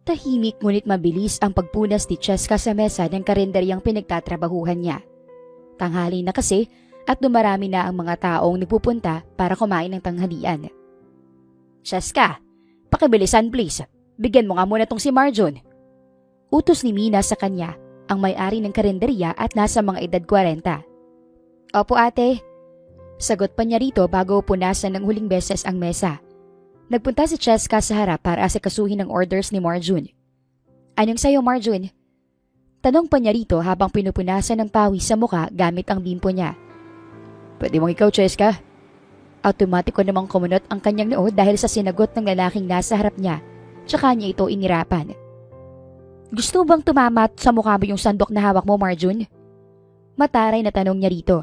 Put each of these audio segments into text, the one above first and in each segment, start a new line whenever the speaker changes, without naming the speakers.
Tahimik ngunit mabilis ang pagpunas ni Cheska sa mesa ng karenderyang pinagtatrabahuhan niya. Tanghali na kasi at dumarami na ang mga taong nagpupunta para kumain ng tanghalian. Cheska, pakibilisan please. Bigyan mo nga muna tong si Marjon. Utos ni Mina sa kanya, ang may-ari ng karenderya at nasa mga edad 40. Opo ate. Sagot pa niya rito bago punasan ng huling beses ang mesa. Nagpunta si Cheska sa harap para asikasuhin ang orders ni Marjon. Anong sayo Marjon? Tanong pa niya rito habang pinupunasan ng pawis sa muka gamit ang bimpo niya. Pwede mong ikaw Cheska? Automatiko namang kumunot ang kanyang noo dahil sa sinagot ng lalaking nasa harap niya, tsaka niya ito inirapan. Gusto bang tumamat sa mukha mo yung sandok na hawak mo Marjon? Mataray na tanong niya rito.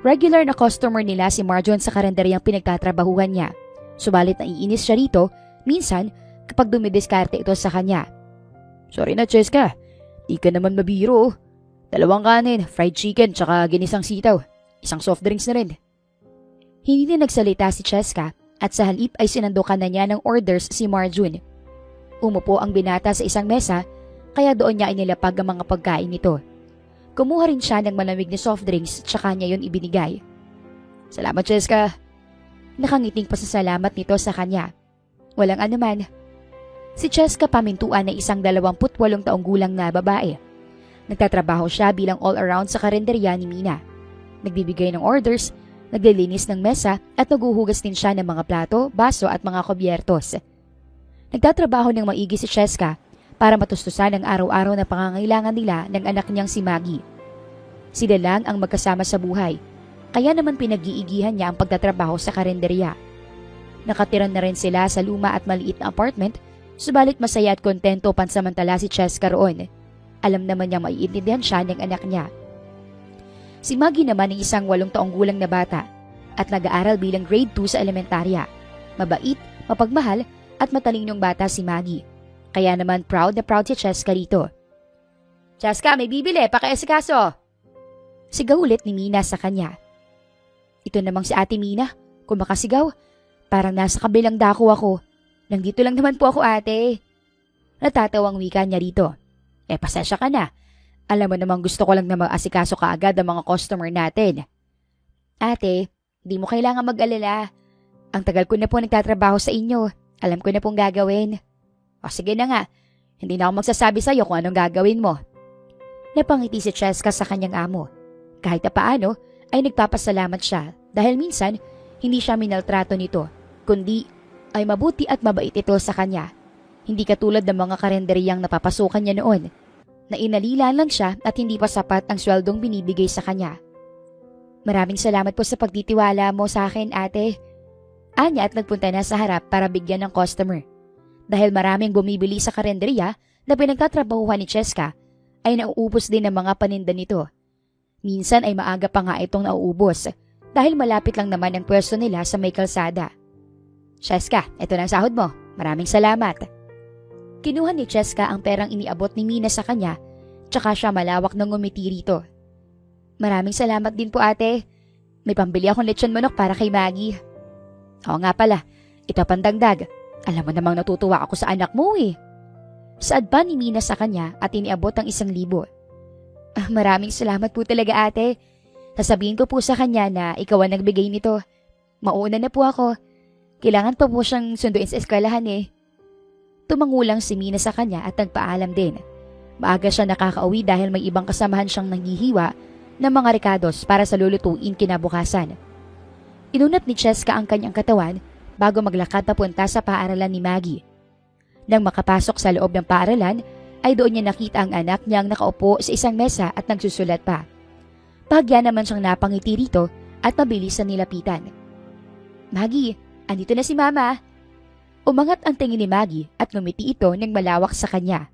Regular na customer nila si Marjon sa karenderyang pinagtatrabahuhan niya. Subalit naiinis siya rito, minsan kapag dumidiskarte ito sa kanya. Sorry na Cheska, di ka naman mabiro. 2 kanin, fried chicken, tsaka ginisang sitaw. Isang soft drinks na rin. Hindi na nagsalita si Cheska at sa halip ay sinandukan na niya ng orders si Marjon. Umupo ang binata sa isang mesa kaya doon niya inilapag ang mga pagkain nito. Kumuha rin siya ng malamig na soft drinks tsaka niya yun ibinigay. Salamat Cheska. Nakangiting pasasalamat nito sa kanya. Walang anuman. Si Cheska pamintuan na isang 28 taong gulang na babae. Nagtatrabaho siya bilang all-around sa karenderya ni Mina. Nagbibigay ng orders, naglilinis ng mesa at naguhugas din siya ng mga plato, baso at mga kubyertos. Nagtatrabaho ng maigi si Cheska para matustusan ang araw-araw na pangangailangan nila ng anak niyang si Maggie. Sila lang ang magkasama sa buhay. Kaya naman pinag-iigihan niya ang pagtatrabaho sa karenderya. Nakatira na rin sila sa luma at maliit na apartment, subalit masaya at kontento pansamantala si Cheska roon. Alam naman niya maiintindihan siya ng anak niya. Si Maggie naman ay isang 8 taong gulang na bata at nag-aaral bilang grade 2 sa elementarya. Mabait, mapagmahal at matalinong bata si Maggie. Kaya naman proud na proud si Cheska rito. Cheska, may bibili, pakiasikaso! Sigaw ulit ni Mina sa kanya. Ito namang si Ate Mina, kung makasigaw, parang nasa kabilang dako ako. Nandito lang naman po ako ate. Natatawang wika niya rito. Pasensya ka na. Alam mo namang gusto ko lang na mag-asikaso kaagad ang mga customer natin. Ate, di mo kailangan mag-alala. Ang tagal ko na po nagtatrabaho sa inyo. Alam ko na pong gagawin. O sige na nga, hindi na ako magsasabi sa'yo kung anong gagawin mo. Napangiti si Cheska sa kanyang amo. Kahit na paano, ay nagpapasalamat siya dahil minsan hindi siya minaltrato nito, kundi ay mabuti at mabait ito sa kanya. Hindi katulad ng mga karenderyang napapasukan niya noon, na inalila lang siya at hindi pa sapat ang sweldong binibigay sa kanya. Maraming salamat po sa pagtitiwala mo sa akin ate. Anya at nagpunta na sa harap para bigyan ng customer. Dahil maraming bumibili sa karenderya na pinagtatrabahuhan ni Cheska, ay nauubos din ang mga paninda nito. Minsan ay maaga pa nga itong nauubos dahil malapit lang naman ang pwesto nila sa may kalsada. Cheska, ito na ang sahod mo. Maraming salamat. Kinuha ni Cheska ang perang iniabot ni Mina sa kanya, tsaka siya malawak ng ngumiti rito. Maraming salamat din po ate. May pambili akong lechon manok para kay Maggie. Oo nga pala, ito pandagdag. Alam mo namang natutuwa ako sa anak mo eh. Saad pa ni Mina sa kanya at iniabot ang 1,000. Maraming salamat po talaga ate. Sasabihin ko po sa kanya na ikaw ang nagbigay nito. Mauna na po ako. Kailangan pa po siyang sunduin sa eskwelahan eh. Tumangulang si Mina sa kanya at nagpaalam din. Maaga siya nakakauwi dahil may ibang kasamahan siyang nanghihiwa ng mga rekados para sa lulutuin kinabukasan. Inunat ni Cheska ang kanyang katawan bago maglakad papunta sa paaralan ni Maggie. Nang makapasok sa loob ng paaralan, ay doon niya nakita ang anak niyang nakaupo sa isang mesa at nagsusulat pa. Pagya naman siyang napangiti rito at mabilis na nilapitan. Maggie, andito na si Mama. Umangat ang tingin ni Maggie at ngumiti ito ng malawak sa kanya.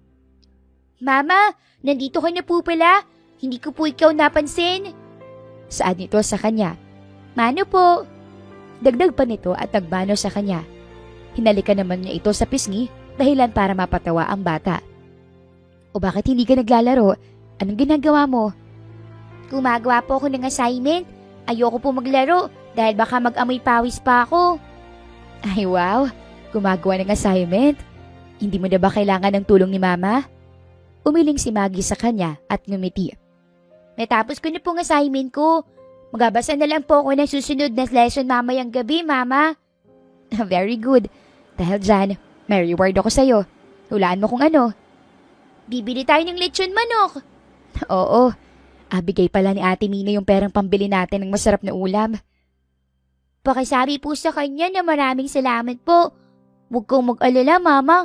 Mama, nandito ka na po pala. Hindi ko po ikaw napansin. Saan nito sa kanya? Mano po? Dagdag pa nito at nagmano sa kanya. Hinalikan naman niya ito sa pisngi dahilan para mapatawa ang bata. O bakit hindi ka naglalaro? Anong ginagawa mo? Gumagawa po ako ng assignment. Ayoko po maglaro dahil baka mag-amoy pawis pa ako. Ay wow, gumagawa ng assignment. Hindi mo na ba kailangan ng tulong ni Mama? Umiling si Maggie sa kanya at ngumiti. Natapos ko na pong assignment ko. Magbabasa na lang po ako ng susunod na lesson mamayang gabi, Mama. Very good. Dahil dyan, may reward ako sa'yo. Hulaan mo kung ano. Bibili tayo ng lechon manok. Oo. Bigay pala ni Ate Mina yung perang pambili natin ng masarap na ulam. Pakisabi po sa kanya na maraming salamat po. Huwag kang mag-alala, Mama.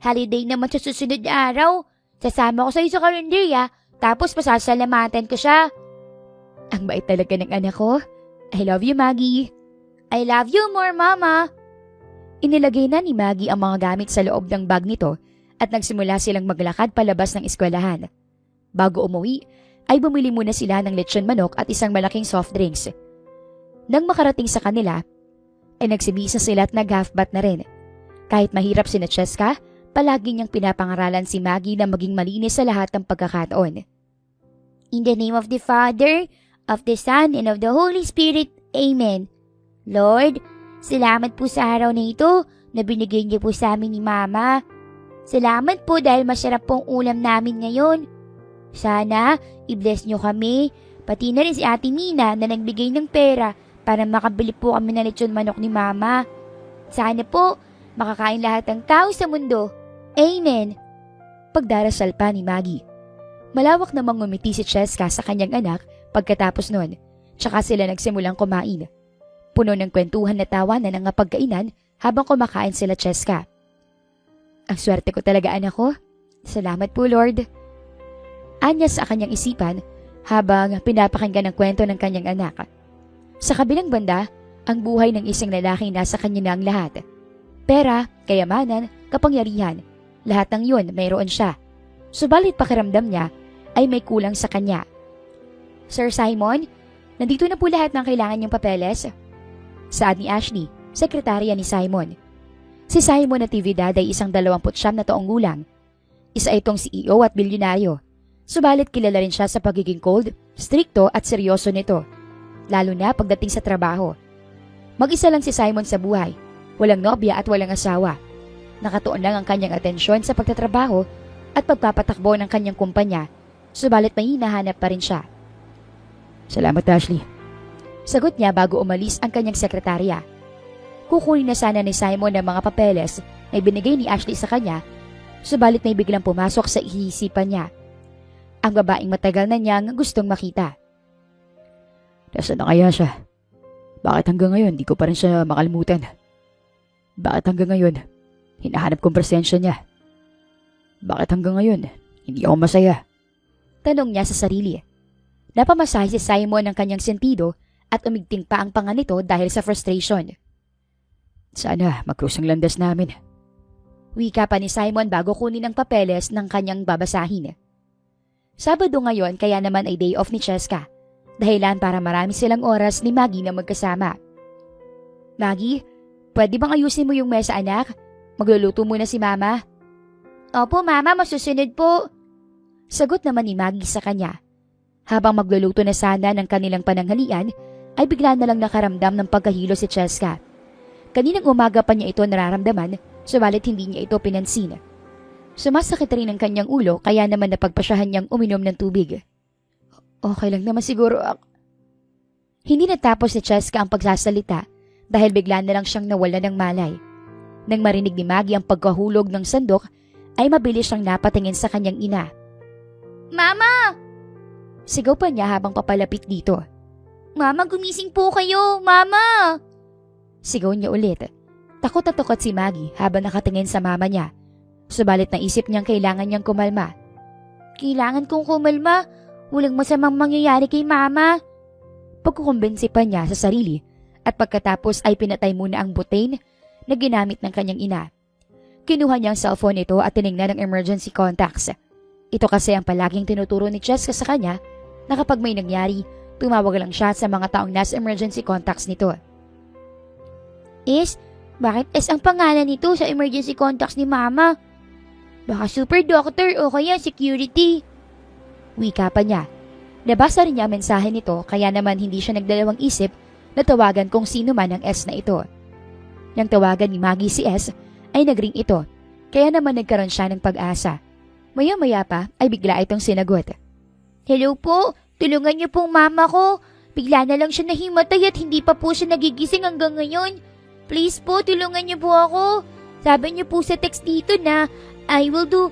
Holiday naman sa susunod na araw. Sasama ko sa'yo sa kalendarya, tapos pasasalamatan ko siya. Ang bait talaga ng anak ko. I love you, Maggie. I love you more, Mama. Inilagay na ni Maggie ang mga gamit sa loob ng bag nito at nagsimula silang maglakad palabas ng eskwelahan. Bago umuwi, ay bumili muna sila ng lechon manok at isang malaking soft drinks. Nang makarating sa kanila, ay nagsibisa sila at nag-half-bath na rin. Kahit mahirap si Cheska, palagi niyang pinapangaralan si Maggie na maging malinis sa lahat ng pagkakataon. In the name of the Father, of the Son, and of the Holy Spirit. Amen. Lord, salamat po sa araw na ito na binigay niyo po sa amin ni Mama. Salamat po dahil masarap pong ulam namin ngayon. Sana, i-bless niyo kami, pati na rin si Ate Mina na nagbigay ng pera para makabili po kami ng lechon manok ni Mama. Sana po, makakain lahat ng tao sa mundo. Amen. Pagdarasal pa ni Maggie. Malawak namang ngumiti si Cheska sa kanyang anak pagkatapos nun, tsaka sila nagsimulang kumain. Puno ng kwentuhan na tawanan ang pagkainan habang kumakain sila Cheska. Ang swerte ko talaga, anak ko. Salamat po, Lord. Anya sa kanyang isipan habang pinapakinggan ang kwento ng kanyang anak. Sa kabilang banda, ang buhay ng isang lalaki nasa kanya na ang lahat. Pera, kayamanan, kapangyarihan, lahat ng yun mayroon siya. Subalit pakiramdam niya ay may kulang sa kanya. Sir Simon, nandito na po lahat ng kailangan niyong papeles. Saad ni Ashley, sekretarya ni Simon. Si Simon Natividad ay isang 29 na taong gulang. Isa itong CEO at bilyonaryo. Subalit kilala rin siya sa pagiging cold, strikto at seryoso nito. Lalo na pagdating sa trabaho. Mag-isa lang si Simon sa buhay. Walang nobya at walang asawa. Nakatuon lang ang kanyang atensyon sa pagtatrabaho at pagpapatakbo ng kanyang kumpanya, subalit may hinahanap pa rin siya. Salamat, Ashley. Sagot niya bago umalis ang kanyang sekretarya. Kukunin na sana ni Simon ang mga papeles na ibinigay ni Ashley sa kanya, subalit may biglang pumasok sa iisipan niya. Ang babaeng matagal na niyang gustong makita. Nasaan na kaya siya? Bakit hanggang ngayon di ko pa rin siya makalimutan? Bakit hanggang ngayon hinahanap kong presensya niya? Bakit hanggang ngayon hindi ako masaya? Tanong niya sa sarili. Napamasahe si Simon ng kanyang sentido at umigting pa ang panga nito dahil sa frustration. Sana mag-cross ang landas namin. Wika pa ni Simon bago kunin ang papeles ng kanyang babasahin. Sabado ngayon kaya naman ay day off ni Cheska. Dahilan para marami silang oras ni Maggie na magkasama. Maggie, pwede bang ayusin mo yung mesa, anak? Magluluto muna si Mama. Opo, Mama, masusunod po. Sagot naman ni Maggie sa kanya. Habang magluluto na sana ng kanilang pananghalian, ay bigla na lang nakaramdam ng pagkahilo si Cheska. Kaninang umaga pa niya ito nararamdaman, subalit hindi niya ito pinansin. Sumasakit rin ang kanyang ulo kaya naman napagpasyahan niyang uminom ng tubig. Okay lang naman siguro ako. Hindi natapos ni Cheska ang pagsasalita dahil bigla na lang siyang nawala ng malay. Nang marinig ni Maggie ang pagkahulog ng sandok, ay mabilis siyang napatingin sa kanyang ina. Mama! Sigaw pa niya habang papalapit dito. Mama, gumising po kayo! Mama! Sigaw niya ulit. Takot na takot si Maggie habang nakatingin sa mama niya. Subalit naisip niyang kailangan niyang kumalma. Kailangan kong kumalma. Walang masamang mangyayari kay Mama. Pagkukumbinsi pa niya sa sarili at pagkatapos ay pinatay muna ang butane na ginamit ng kanyang ina. Kinuha niya ang cellphone ito at tinignan ang emergency contacts. Ito kasi ang palaging tinuturo ni Cheska sa kanya na kapag may nangyari, tumawag lang siya sa mga taong nasa emergency contacts nito. Bakit ang pangalan nito sa emergency contacts ni Mama? Baka super doctor o kaya security. Wika pa niya. Nabasa rin niya ang mensahe nito kaya naman hindi siya nagdalawang isip na tawagan kung sino man ang S na ito. Nang tawagan ni Maggie si S ay nagring ito Kaya naman nagkaroon siya ng pag-asa. Maya-maya pa ay bigla itong sinagot.
Hello po, tulungan niyo pong mama ko. Bigla na lang siya nahimatay at hindi pa po siya nagigising hanggang ngayon. Please po, tulungan niyo po ako. Sabi niyo po sa text dito na, I will do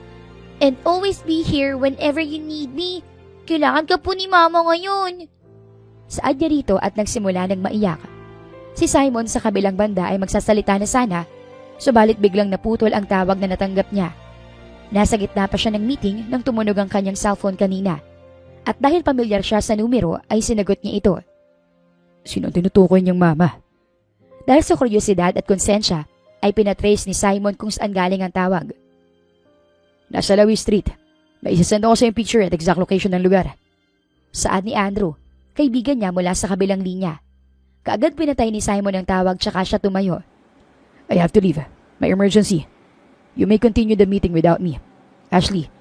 and always be here whenever you need me. Kailangan ka po ni mama ngayon.
Saad niya rito at nagsimula ng maiyak. Si Simon sa kabilang banda ay magsasalita na sana, subalit biglang naputol ang tawag na natanggap niya. Nasa gitna pa siya ng meeting nang tumunog ang kanyang cellphone kanina. At dahil pamilyar siya sa numero ay sinagot niya ito. Sino ang tinutukoy niyang mama? Dahil sa kuryosidad at konsensya ay pinatrace ni Simon kung saan galing ang tawag. Nasa Lawi Street. May isasend ako sa yung picture at exact location ng lugar. Saad ni Andrew, kaibigan niya mula sa kabilang linya. Kaagad pinatay ni Simon ang tawag tsaka siya tumayo. I have to leave. May emergency. You may continue the meeting without me. Ashley,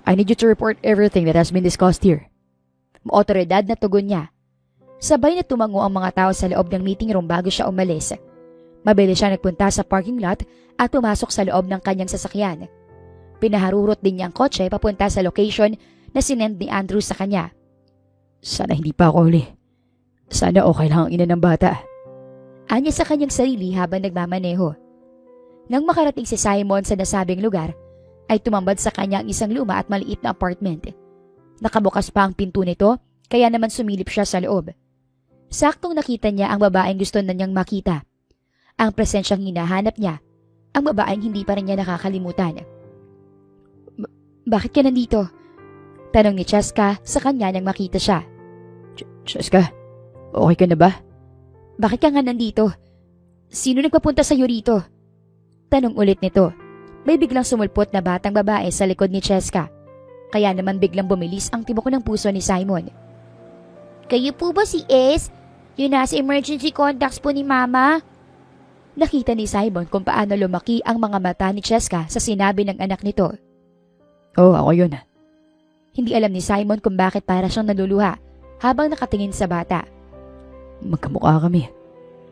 I need you to report everything that has been discussed here. Maotoridad na tugon niya. Sabay na tumango ang mga tao sa loob ng meeting room bago siya umalis. Mabilis siya nagpunta sa parking lot at pumasok sa loob ng kanyang sasakyan. Pinaharurot din niya ang kotse papunta sa location na sinend ni Andrew sa kanya. Sana hindi pa ako huli. Sana okay lang ang ina ng bata. Anya sa kanyang sarili habang nagmamaneho. Nang makarating si Simon sa nasabing lugar, ay tumambad sa kanya ang isang luma at maliit na apartment. Nakabukas pa ang pinto nito, kaya naman sumilip siya sa loob. Saktong nakita niya ang babaeng gusto na niyang makita. Ang presensyang hinahanap niya, ang babaeng hindi pa rin niya nakakalimutan. Bakit ka nandito? Tanong ni Cheska sa kanya nang makita siya. Cheska, okay ka na ba? Bakit ka nga nandito? Sino nagpapunta sa'yo rito? Tanong ulit nito. May biglang sumulpot na batang babae sa likod ni Cheska. Kaya naman biglang bumilis ang tibok ng puso ni Simon.
Kayo po ba si S? Yung nasa emergency contacts po ni mama?
Nakita ni Simon kung paano lumaki ang mga mata ni Cheska sa sinabi ng anak nito. Oh, ako yun. Hindi alam ni Simon kung bakit para siyang naluluha habang nakatingin sa bata. Magkamukha kami.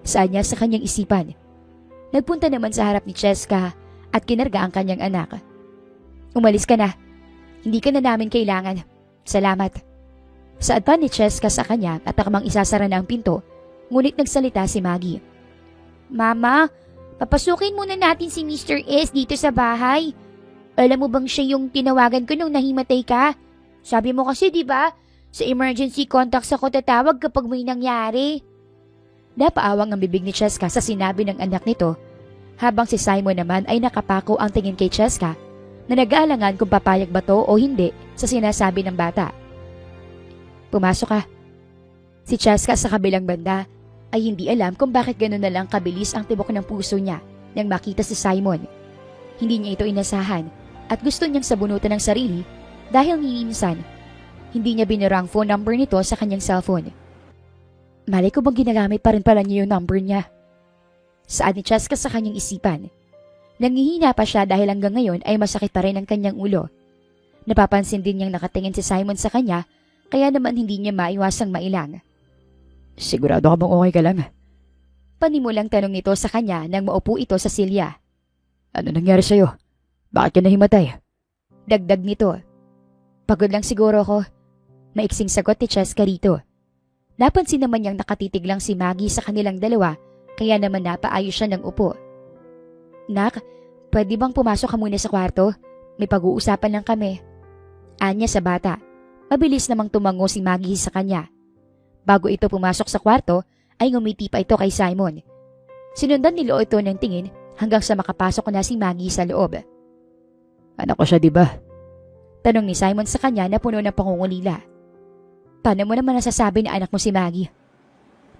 Saan niya sa kanyang isipan. Nagpunta naman sa harap ni Cheska at kinarga ang kanyang anak. Umalis ka na. Hindi ka na namin kailangan. Salamat. Saad pa ni Cheska sa kanya at akamang isasara na ang pinto, ngunit nagsalita si Maggie.
Mama, papasukin muna natin si Mr. S dito sa bahay. Alam mo bang siya yung tinawagan ko nung nahimatay ka? Sabi mo kasi di ba, sa emergency contacts ako tatawag kapag may nangyari.
Napaawang ang bibig ni Cheska sa sinabi ng anak nito, habang si Simon naman ay nakapako ang tingin kay Cheska na nag-aalangan kung papayag ba to o hindi sa sinasabi ng bata. Pumasok ka. Si Cheska sa kabilang banda ay hindi alam kung bakit gano'n na lang kabilis ang tibok ng puso niya nang makita si Simon. Hindi niya ito inasahan at gusto niyang sabunutan ng sarili dahil minsan hindi niya binura ang phone number nito sa kanyang cellphone. Malay ko bang ginagamit pa rin pala niya yung number niya? Saad ni Cheska sa kanyang isipan. Nangihina pa siya dahil hanggang ngayon ay masakit pa rin ang kanyang ulo. Napapansin din niyang nakatingin si Simon sa kanya, kaya naman hindi niya maiwasang mailang. Sigurado ka bang okay ka lang? Panimulang tanong nito sa kanya nang maupo ito sa silya. Ano nangyari sa'yo? Bakit ka nahimatay? Dagdag nito. Pagod lang siguro ako. Maiksing sagot ni Cheska rito. Napansin naman niyang nakatitig lang si Maggie sa kanilang dalawa, kaya naman napaayos siya ng upo. Nak, pwede bang pumasok ka muna sa kwarto? May pag-uusapan lang kami. Anya sa bata. Mabilis namang tumango si Maggie sa kanya. Bago ito pumasok sa kwarto, ay ngumiti pa ito kay Simon. Sinundan ni Loo ito ng tingin hanggang sa makapasok na si Maggie sa loob. Anak ko siya, di ba? Tanong ni Simon sa kanya na puno ng pangungulila. Paano mo naman nasasabi na anak mo si Maggie?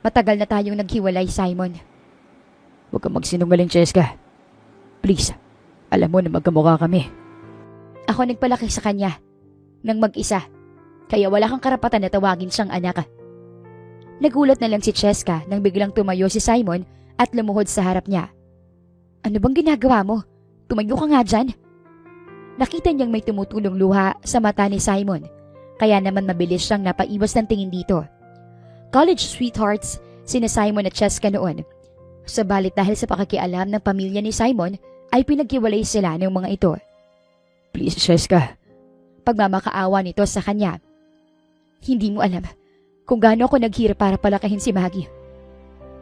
Matagal na tayong naghiwalay, Simon. Huwag kang magsinungaling, Cheska. Please, alam mo na magkamukha kami. Ako nagpalaki sa kanya, nang mag-isa, kaya wala kang karapatan na tawagin siyang anak. Nagulat na lang si Cheska nang biglang tumayo si Simon at lumuhod sa harap niya. Ano bang ginagawa mo? Tumayo ka nga dyan. Nakita niyang may tumutulong luha sa mata ni Simon, kaya naman mabilis siyang napaiwas ng tingin dito. College sweethearts sina Simon at Cheska noon. Sabalit dahil sa pakikialam ng pamilya ni Simon ay pinaghiwalay sila ng mga ito. Please, Cheska. Pagmamakaawa nito sa kanya. Hindi mo alam kung gaano ako naghirap para palakahin si Maggie.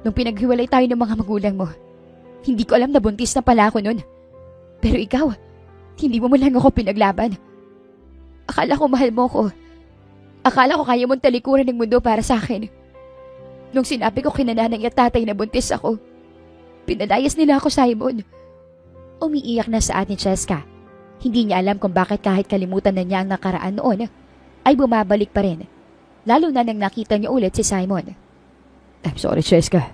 Nung pinaghiwalay tayo ng mga magulang mo, hindi ko alam na buntis na pala ako nun. Pero ikaw, hindi mo lang ako pinaglaban. Akala ko mahal mo ko. Akala ko kaya mong talikuran ng mundo para sa akin. Nung sinabi ko kina nanay at tatay na buntis ako, pinalayas nila ako, Simon. Umiiyak na sa atin Cheska. Hindi niya alam kung bakit kahit kalimutan na niya ang nakaraan noon, ay bumabalik pa rin. Lalo na nang nakita niya ulit si Simon. I'm sorry, Cheska.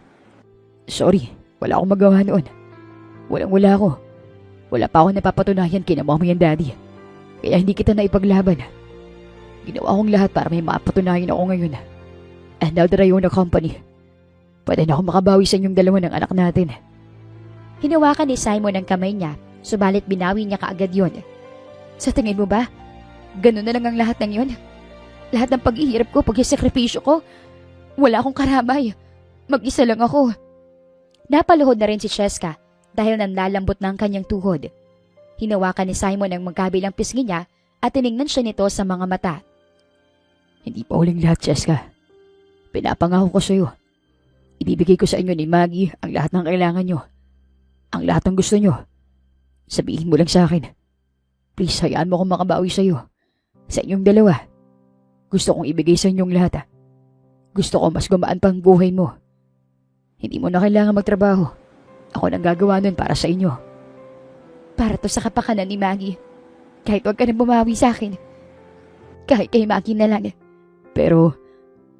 Sorry, wala akong magawa noon. Walang-wala ako. Wala pa ako napapatunayan kina mommy and daddy. Kaya hindi kita na ipaglaban. Ginawa kong lahat para may mapatunayan ako ngayon. And now that I own a company, pwede na ako makabawi sa inyong dalawa ng anak natin. Hinawakan ni Simon ang kamay niya, subalit binawi niya kaagad yon. Sa tingin mo ba, ganun na lang ang lahat ng yon? Lahat ng paghihirap ko, pagsisakripisyo ko, wala akong karamay. Mag-isa lang ako. Napaluhod na rin si Cheska dahil nanlalambot na ang kanyang tuhod. Hinawakan ni Simon ang magkabilang pisngi niya at tiningnan siya nito sa mga mata. Hindi pa huling lahat, Cheska. Pinapangako ko sa iyo. Ibibigay ko sa inyo ni Maggie ang lahat ng kailangan nyo. Ang lahat ng gusto nyo. Sabihin mo lang sa akin. Please, hayaan mo akong makabawi sa iyo. Sa inyong dalawa. Gusto kong ibigay sa inyong lahat. Gusto ko mas gumaan pang buhay mo. Hindi mo na kailangan magtrabaho. Ako nang gagawa nun para sa inyo. Para to sa kapakanan ni Maggie. Kahit wag ka na bumawi sa akin. Kahit kay Maggie na lang. Pero,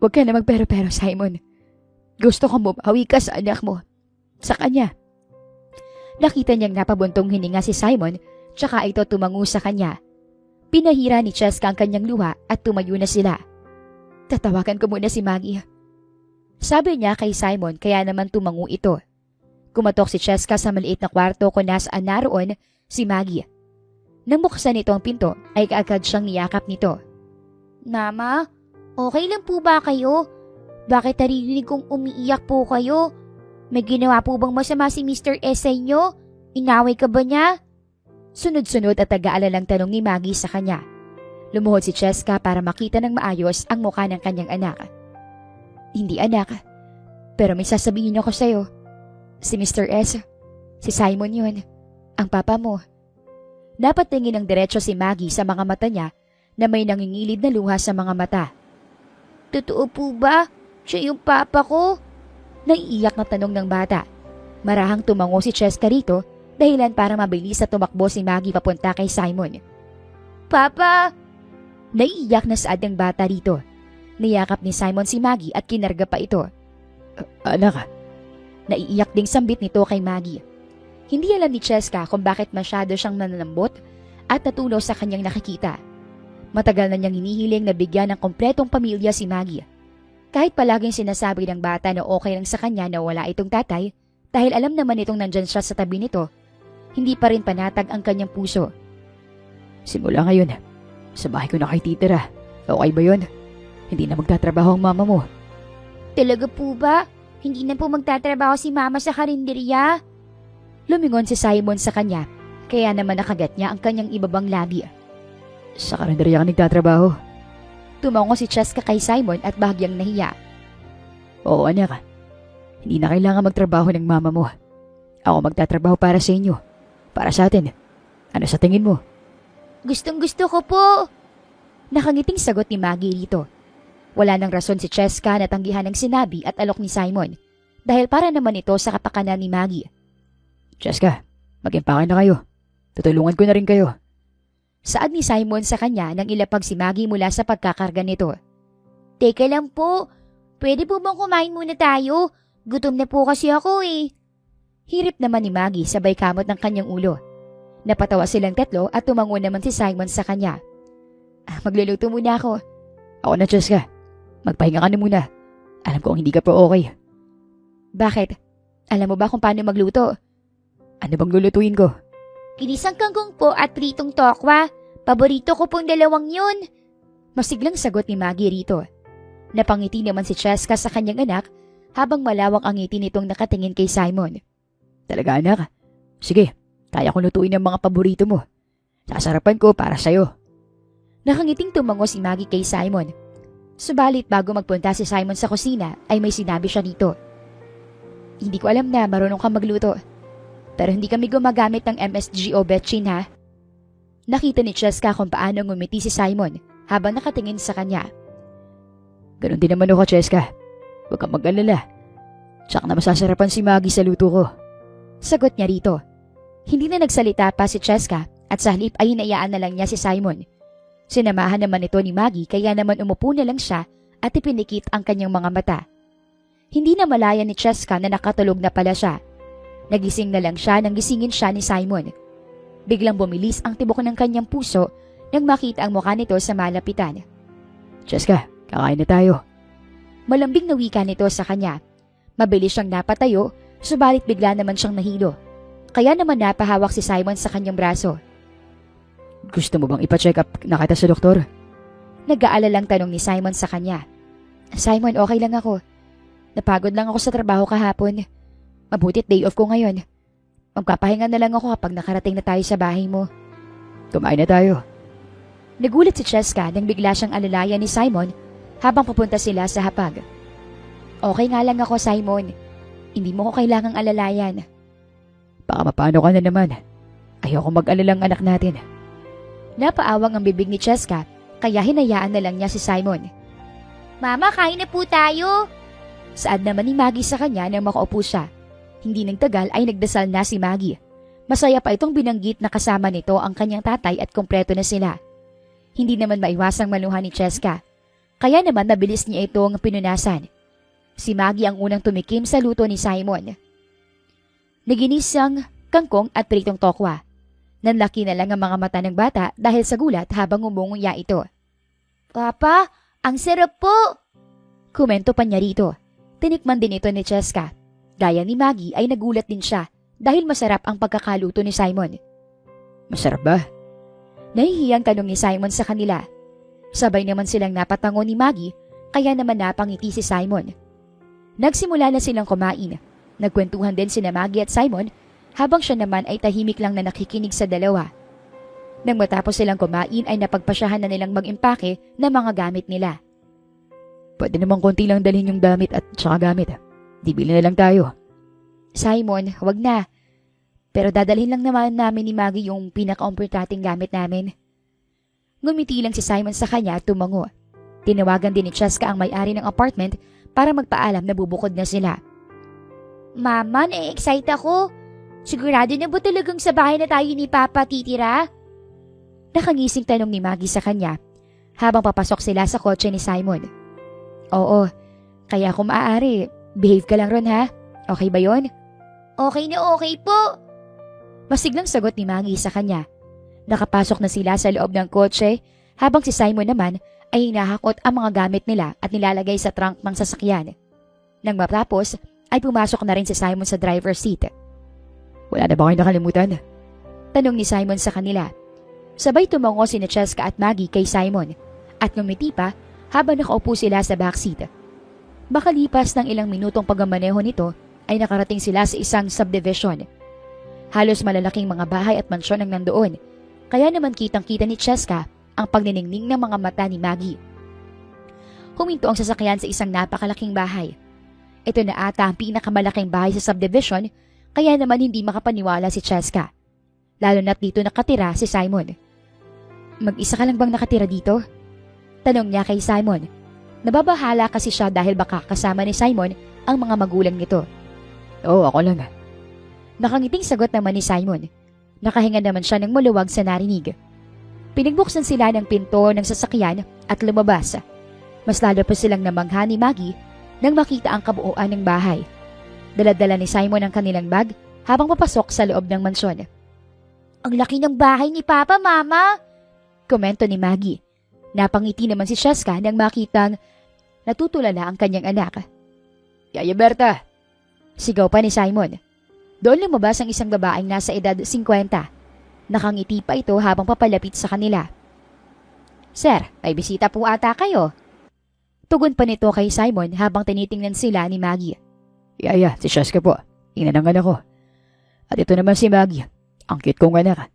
wag ka na magpero-pero, Simon. Gusto kong bumawi ka sa anak mo. Sa kanya. Nakita niyang napabuntong hininga si Simon, tsaka ito tumango sa kanya. Pinahira ni Cheska ang kanyang luha at tumayo na sila. Tatawagan ko muna si Maggie. Sabi niya kay Simon kaya naman tumango ito. Kumatok si Cheska sa maliit na kwarto kung nasaan naroon si Maggie. Nang buksan nito ang pinto ay kaagad siyang niyakap nito.
Mama, okay lang po ba kayo? Bakit narinig kong umiiyak po kayo? May ginawa po bang masama si Mr. S sa inyo? Inaway ka ba niya?
Sunod-sunod at taga-alalang tanong ni Maggie sa kanya. Lumuhod si Cheska para makita ng maayos ang mukha ng kanyang anak. Hindi anak, pero may sasabihin ako sa'yo. Si Mr. S, si Simon yun, ang papa mo. Napatingin ng diretso si Maggie sa mga mata niya na may nangingilid na luha sa mga mata.
Totoo po ba? Siya yung papa ko?
Naiiyak na tanong ng bata. Marahang tumango si Cheska rito dahilan para mabilis na tumakbo si Maggie papunta kay Simon.
Papa!
Naiiyak na saad ng bata rito. Niyakap ni Simon si Maggie at kinarga pa ito. Anak. Naiiyak ding sambit nito kay Maggie. Hindi alam ni Cheska kung bakit masyado siyang nananambot at natulo sa kanyang nakikita. Matagal na niyang hinihiling na bigyan ng kompletong pamilya si Maggie. Kahit palaging sinasabi ng bata na okay lang sa kanya na wala itong tatay dahil alam naman itong nandyan siya sa tabi nito, hindi pa rin panatag ang kanyang puso. Simula ngayon, sa bahay ko na kayo titira. Okay ba yun? Hindi na magtatrabaho ang mama mo.
Talaga po ba? Hindi na po magtatrabaho si mama sa karinderya?
Lumingon si Simon sa kanya, kaya naman nakagat niya ang kanyang ibabang labi. Sa karinderya ka nagtatrabaho? Tumango si Cheska kay Simon at bahagyang nahiya. Oo anak, hindi na kailangan magtrabaho ng mama mo. Ako magtatrabaho para sa inyo, para sa atin. Ano sa tingin mo?
Gustong gusto ko po.
Nakangiting sagot ni Maggie rito. Wala nang rason si Cheska na tanggihan ng sinabi at alok ni Simon dahil para naman ito sa kapakanan ni Maggie. Cheska, mag-impake na kayo. Tutulungan ko na rin kayo. Saad ni Simon sa kanya nang ilapag si Maggie mula sa pagkakarga nito.
Teka lang po, pwede po bang kumain muna tayo? Gutom na po kasi ako eh.
Hirip naman ni Maggie sabay kamot ng kanyang ulo. Napatawa silang tatlo at tumango naman si Simon sa kanya. Magluluto muna ako. Ako na, Cheska. Magpahinga ka na muna. Alam ko hindi ka pa okay. Bakit? Alam mo ba kung paano magluto? Ano bang lulutuin ko?
Ginisang kangkong po at pritong tokwa. Paborito ko pong dalawang yun.
Masiglang sagot ni Maggie rito. Napangiti naman si Cheska sa kanyang anak habang malawak ang ngiti nitong nakatingin kay Simon. Talaga anak? Sige, Kaya kong lutuin ang mga paborito mo. Sasarapan ko para sa'yo. Nakangiting tumango si Maggie kay Simon. Subalit bago magpunta si Simon sa kusina ay may sinabi siya dito. Hindi ko alam na marunong kang magluto. Pero hindi kami gumagamit ng MSG o betchin ha. Nakita ni Cheska kung paano ngumiti si Simon habang nakatingin sa kanya. Ganon din naman ako, Cheska. Huwag kang mag-alala. Tsak na masasarapan si Maggie sa luto ko. Sagot niya rito. Hindi na nagsalita pa si Cheska at sa halip ay hinayaan na lang niya si Simon. Sinamahan naman ito ni Maggie kaya naman umupo na lang siya at ipinikit ang kanyang mga mata. Hindi na malaya ni Cheska na nakatulog na pala siya. Nagising na lang siya nang gisingin siya ni Simon. Biglang bumilis ang tibok ng kanyang puso nang makita ang mukha nito sa malapitan. Cheska, kakain na tayo. Malambing na wika nito sa kanya. Mabilis siyang napatayo, subalit bigla naman siyang nahilo. Kaya naman napahawak si Simon sa kanyang braso. Gusto mo bang ipa-check up na kita sa doktor? Nag-aalalang tanong ni Simon sa kanya. Simon, okay lang ako. Napagod lang ako sa trabaho kahapon. Mabutit day off ko ngayon. Magpapahinga na lang ako kapag nakarating na tayo sa bahay mo. Kumain na tayo. Nagulat si Cheska nang bigla siyang alalayan ni Simon habang papunta sila sa hapag. Okay nga lang ako, Simon. Hindi mo ko kailangang alalayan. Baka mapano ka na naman. Ayoko mag-alalang anak natin. Napaawang ang bibig ni Cheska kaya hinayaan na lang niya si Simon.
Mama, kain na po tayo.
Saad naman ni Maggie sa kanya nang makaupo siya. Hindi nang tagal ay nagdasal na si Maggie. Masaya pa itong binanggit na kasama nito ang kanyang tatay at kompleto na sila. Hindi naman maiwasang maluhan ni Cheska. Kaya naman nabilis niya itong pinunasan. Si Maggie ang unang tumikim sa luto ni Simon. Naginisang kangkong at pritong tokwa. Nanlaki na lang ang mga mata ng bata dahil sa gulat habang umunguya ito.
Papa, ang sarap po.
Komento pa niya rito. Tinikman din ito ni Cheska. Gaya ni Maggie ay nagulat din siya dahil masarap ang pagkakaluto ni Simon. Masarap ba? Nahihiyang tanong ni Simon sa kanila. Sabay naman silang napatango ni Maggie kaya naman napangiti si Simon. Nagsimula na silang kumain. Nagkwentuhan din sina Maggie at Simon habang siya naman ay tahimik lang na nakikinig sa dalawa. Nang matapos silang kumain ay napagpasyahan na nilang mag-impake ng mga gamit nila. Pwede namang konti lang dalhin yung damit at saka gamit. Di bili na lang tayo. Simon, wag na. Pero dadalhin lang naman namin ni Maggie yung pinaka-importanting gamit namin. Ngumiti lang si Simon sa kanya at tumango. Tinawagan din ni Cheska ang may-ari ng apartment para magpaalam na bubukod na sila.
Mama, na-excite ako. Sigurado na ba talagang sa bahay na tayo ni Papa titira?
Nakangising tanong ni Maggie sa kanya habang papasok sila sa kotse ni Simon. Oo, kaya kung maaari, behave ka lang ron ha. Okay ba yon?
Okay na okay po.
Masiglang sagot ni Maggie sa kanya. Nakapasok na sila sa loob ng kotse habang si Simon naman ay hinahakot ang mga gamit nila at nilalagay sa trunk ng sasakyan. Nang matapos ay pumasok na rin si Simon sa driver's seat. Wala na ba kayo nakalimutan? Tanong ni Simon sa kanila. Sabay tumango si Cheska at Maggie kay Simon at ngumiti pa habang nakaupo sila sa backseat. Makalipas ng ilang minutong pagmamaneho nito ay nakarating sila sa isang subdivision. Halos malalaking mga bahay at mansyon ang nandoon, kaya naman kitang-kita ni Cheska ang pagniningning ng mga mata ni Maggie. Huminto ang sasakyan sa isang napakalaking bahay. Ito na ata ang pinakamalaking bahay sa subdivision, kaya naman hindi makapaniwala si Cheska. Lalo na't dito nakatira si Simon. Mag-isa ka lang bang nakatira dito? Tanong niya kay Simon. Nababahala kasi siya dahil baka kasama ni Simon ang mga magulang nito. Oo, ako lang. Nakangiting sagot naman ni Simon. Nakahinga naman siya ng maluwag sa narinig. Pinagbuksan sila ng pinto ng sasakyan at lumabas. Mas lalo pa silang namangha ni Maggie nang makita ang kabuuan ng bahay. Dala-dala ni Simon ang kanilang bag habang papasok sa loob ng mansyon.
Ang laki ng bahay ni Papa, Mama!
Komento ni Maggie. Napangiti naman si Cheska nang makitang natutulala ang kanyang anak. Yaya Berta! Sigaw pa ni Simon. Doon lumabas ang isang babaeng nasa edad 50. Nakangiti pa ito habang papalapit sa kanila. Sir, may bisita po ata kayo. Tugon pa nito kay Simon habang tinitingnan sila ni Maggie. Yaya, si Cheska po. Ina ng anak ko. At ito naman si Maggie. Ang cute kong anak.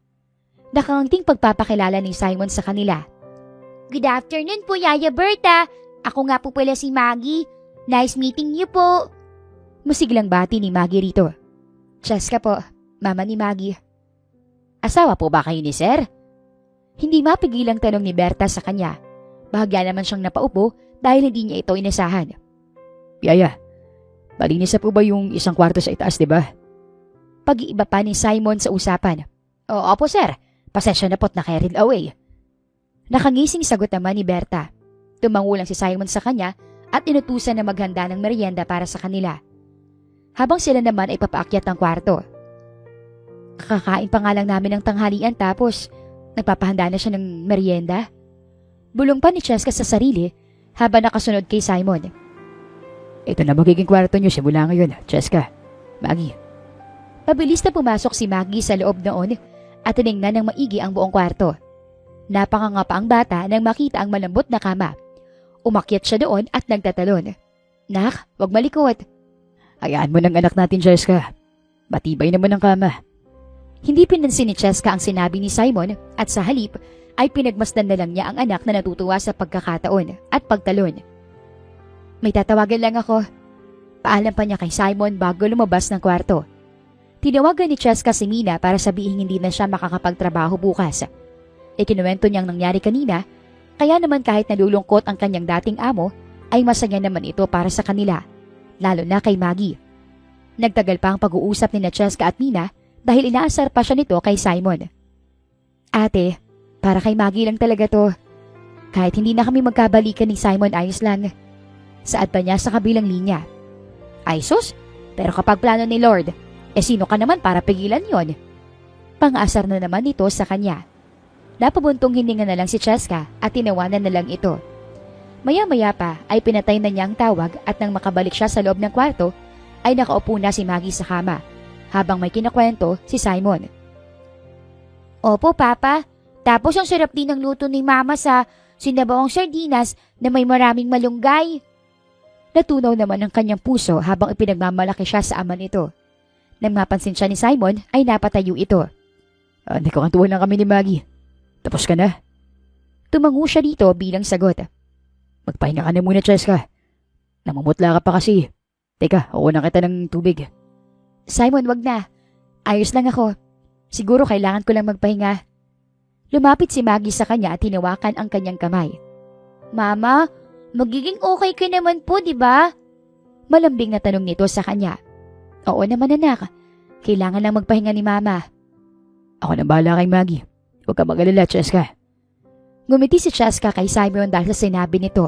Nakangting pagpapakilala ni Simon sa kanila.
Good afternoon po, Yaya Berta. Ako nga po pala si Maggie. Nice meeting niyo po.
Masiglang bati ni Maggie rito. Cheska po, mama ni Maggie. Asawa po ba kayo ni Sir? Hindi mapigilang tanong ni Berta sa kanya. Bahagya naman siyang napaupo dahil hindi niya ito inasahan. Yaya, malinis na po ba yung isang kwarto sa itaas, di ba? Pag-iiba pa ni Simon sa usapan. Oo po sir, pasensya na po't na-carried away. Nakangising sagot naman ni Berta. Tumango lang si Simon sa kanya at inutusan na maghanda ng merienda para sa kanila. Habang sila naman ay papaakyat ng kwarto. Kakakain pa nga lang namin ng tanghalian tapos nagpapahanda na siya ng merienda. Bulong pa ni Cheska sa sarili habang nakasunod kay Simon. Ito na magiging kwarto niyo simula ngayon, Cheska. Maggie. Pabilis na pumasok si Maggie sa loob noon at tiningnan ng maigi ang buong kwarto. Napakanga pa ang bata nang makita ang malambot na kama. Umakyat siya doon at nagtatalon. Nak, wag malikot. Hayaan mo ng anak natin, Cheska. Matibay naman ang kama. Hindi pinansin ni Cheska ang sinabi ni Simon at sa halip ay pinagmasdan na lang niya ang anak na natutuwa sa pagkakataon at pagtalon. May tatawagan lang ako. Paalam pa niya kay Simon bago lumabas ng kwarto. Tinawagan ni Cheska si Mina para sabihin hindi na siya makakapagtrabaho bukas. Ikinuwento niyang nangyari kanina, kaya naman kahit nalulungkot ang kanyang dating amo, ay masaya naman ito para sa kanila, lalo na kay Maggie. Nagtagal pa ang pag-uusap ni Cheska at Mina dahil inaasar pa siya nito kay Simon. Ate, para kay Maggie lang talaga to. Kahit hindi na kami magkabalikan ni Simon, ayos lang. Saad pa niya sa kabilang linya. Ay sus, pero kapag plano ni Lord, sino ka naman para pigilan yon? Pang-asar na naman nito sa kanya. Napabuntong hininga na lang si Cheska at tinawanan na lang ito. Maya-maya pa ay pinatay na niya ang tawag at nang makabalik siya sa loob ng kwarto ay nakaupo na si Maggie sa kama habang may kinakwento si Simon.
Opo, Papa. Tapos ang sarap din ng luto ni Mama sa sinabawang sardinas na may maraming malunggay.
Natunaw naman ang kanyang puso habang ipinagmamalaki siya sa ama nito. Nang mapansin siya ni Simon ay napatayo ito. Nagkakantuhan lang kami ni Maggie. Tapos ka na? Tumango siya dito bilang sagot. Magpahinga ka na muna, Cheska. Namumutla ka pa kasi. Teka, uunan kita ng tubig. Simon, wag na. Ayos lang ako. Siguro kailangan ko lang magpahinga. Lumapit si Maggie sa kanya at tinawakan ang kanyang kamay.
Mama, magiging okay ka naman po, di ba?
Malambing na tanong nito sa kanya. Oo naman anak, kailangan lang magpahinga ni Mama. Ako na bahala kay Maggie. Huwag ka mag-alala, Cheska. Ngumiti si Cheska kay Simon dahil sa sinabi nito.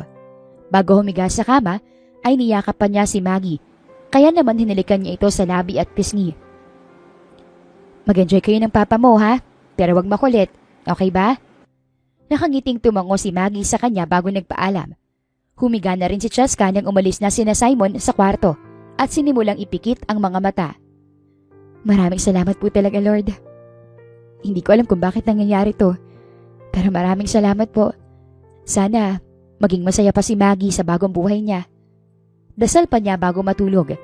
Bago humiga sa kama, ay niyakap pa niya si Maggie. Kaya naman hinalikan niya ito sa labi at pisngi. Mag-enjoy kayo ng papa mo ha, pero wag makulit, okay ba? Nakangiting tumango si Maggie sa kanya bago nagpaalam. Humiga na rin si Cheska nang umalis na sina Simon sa kwarto at sinimulang ipikit ang mga mata. Maraming salamat po talaga, Lord. Hindi ko alam kung bakit nangyayari to, pero maraming salamat po. Sana maging masaya pa si Maggie sa bagong buhay niya. Dasal pa niya bago matulog.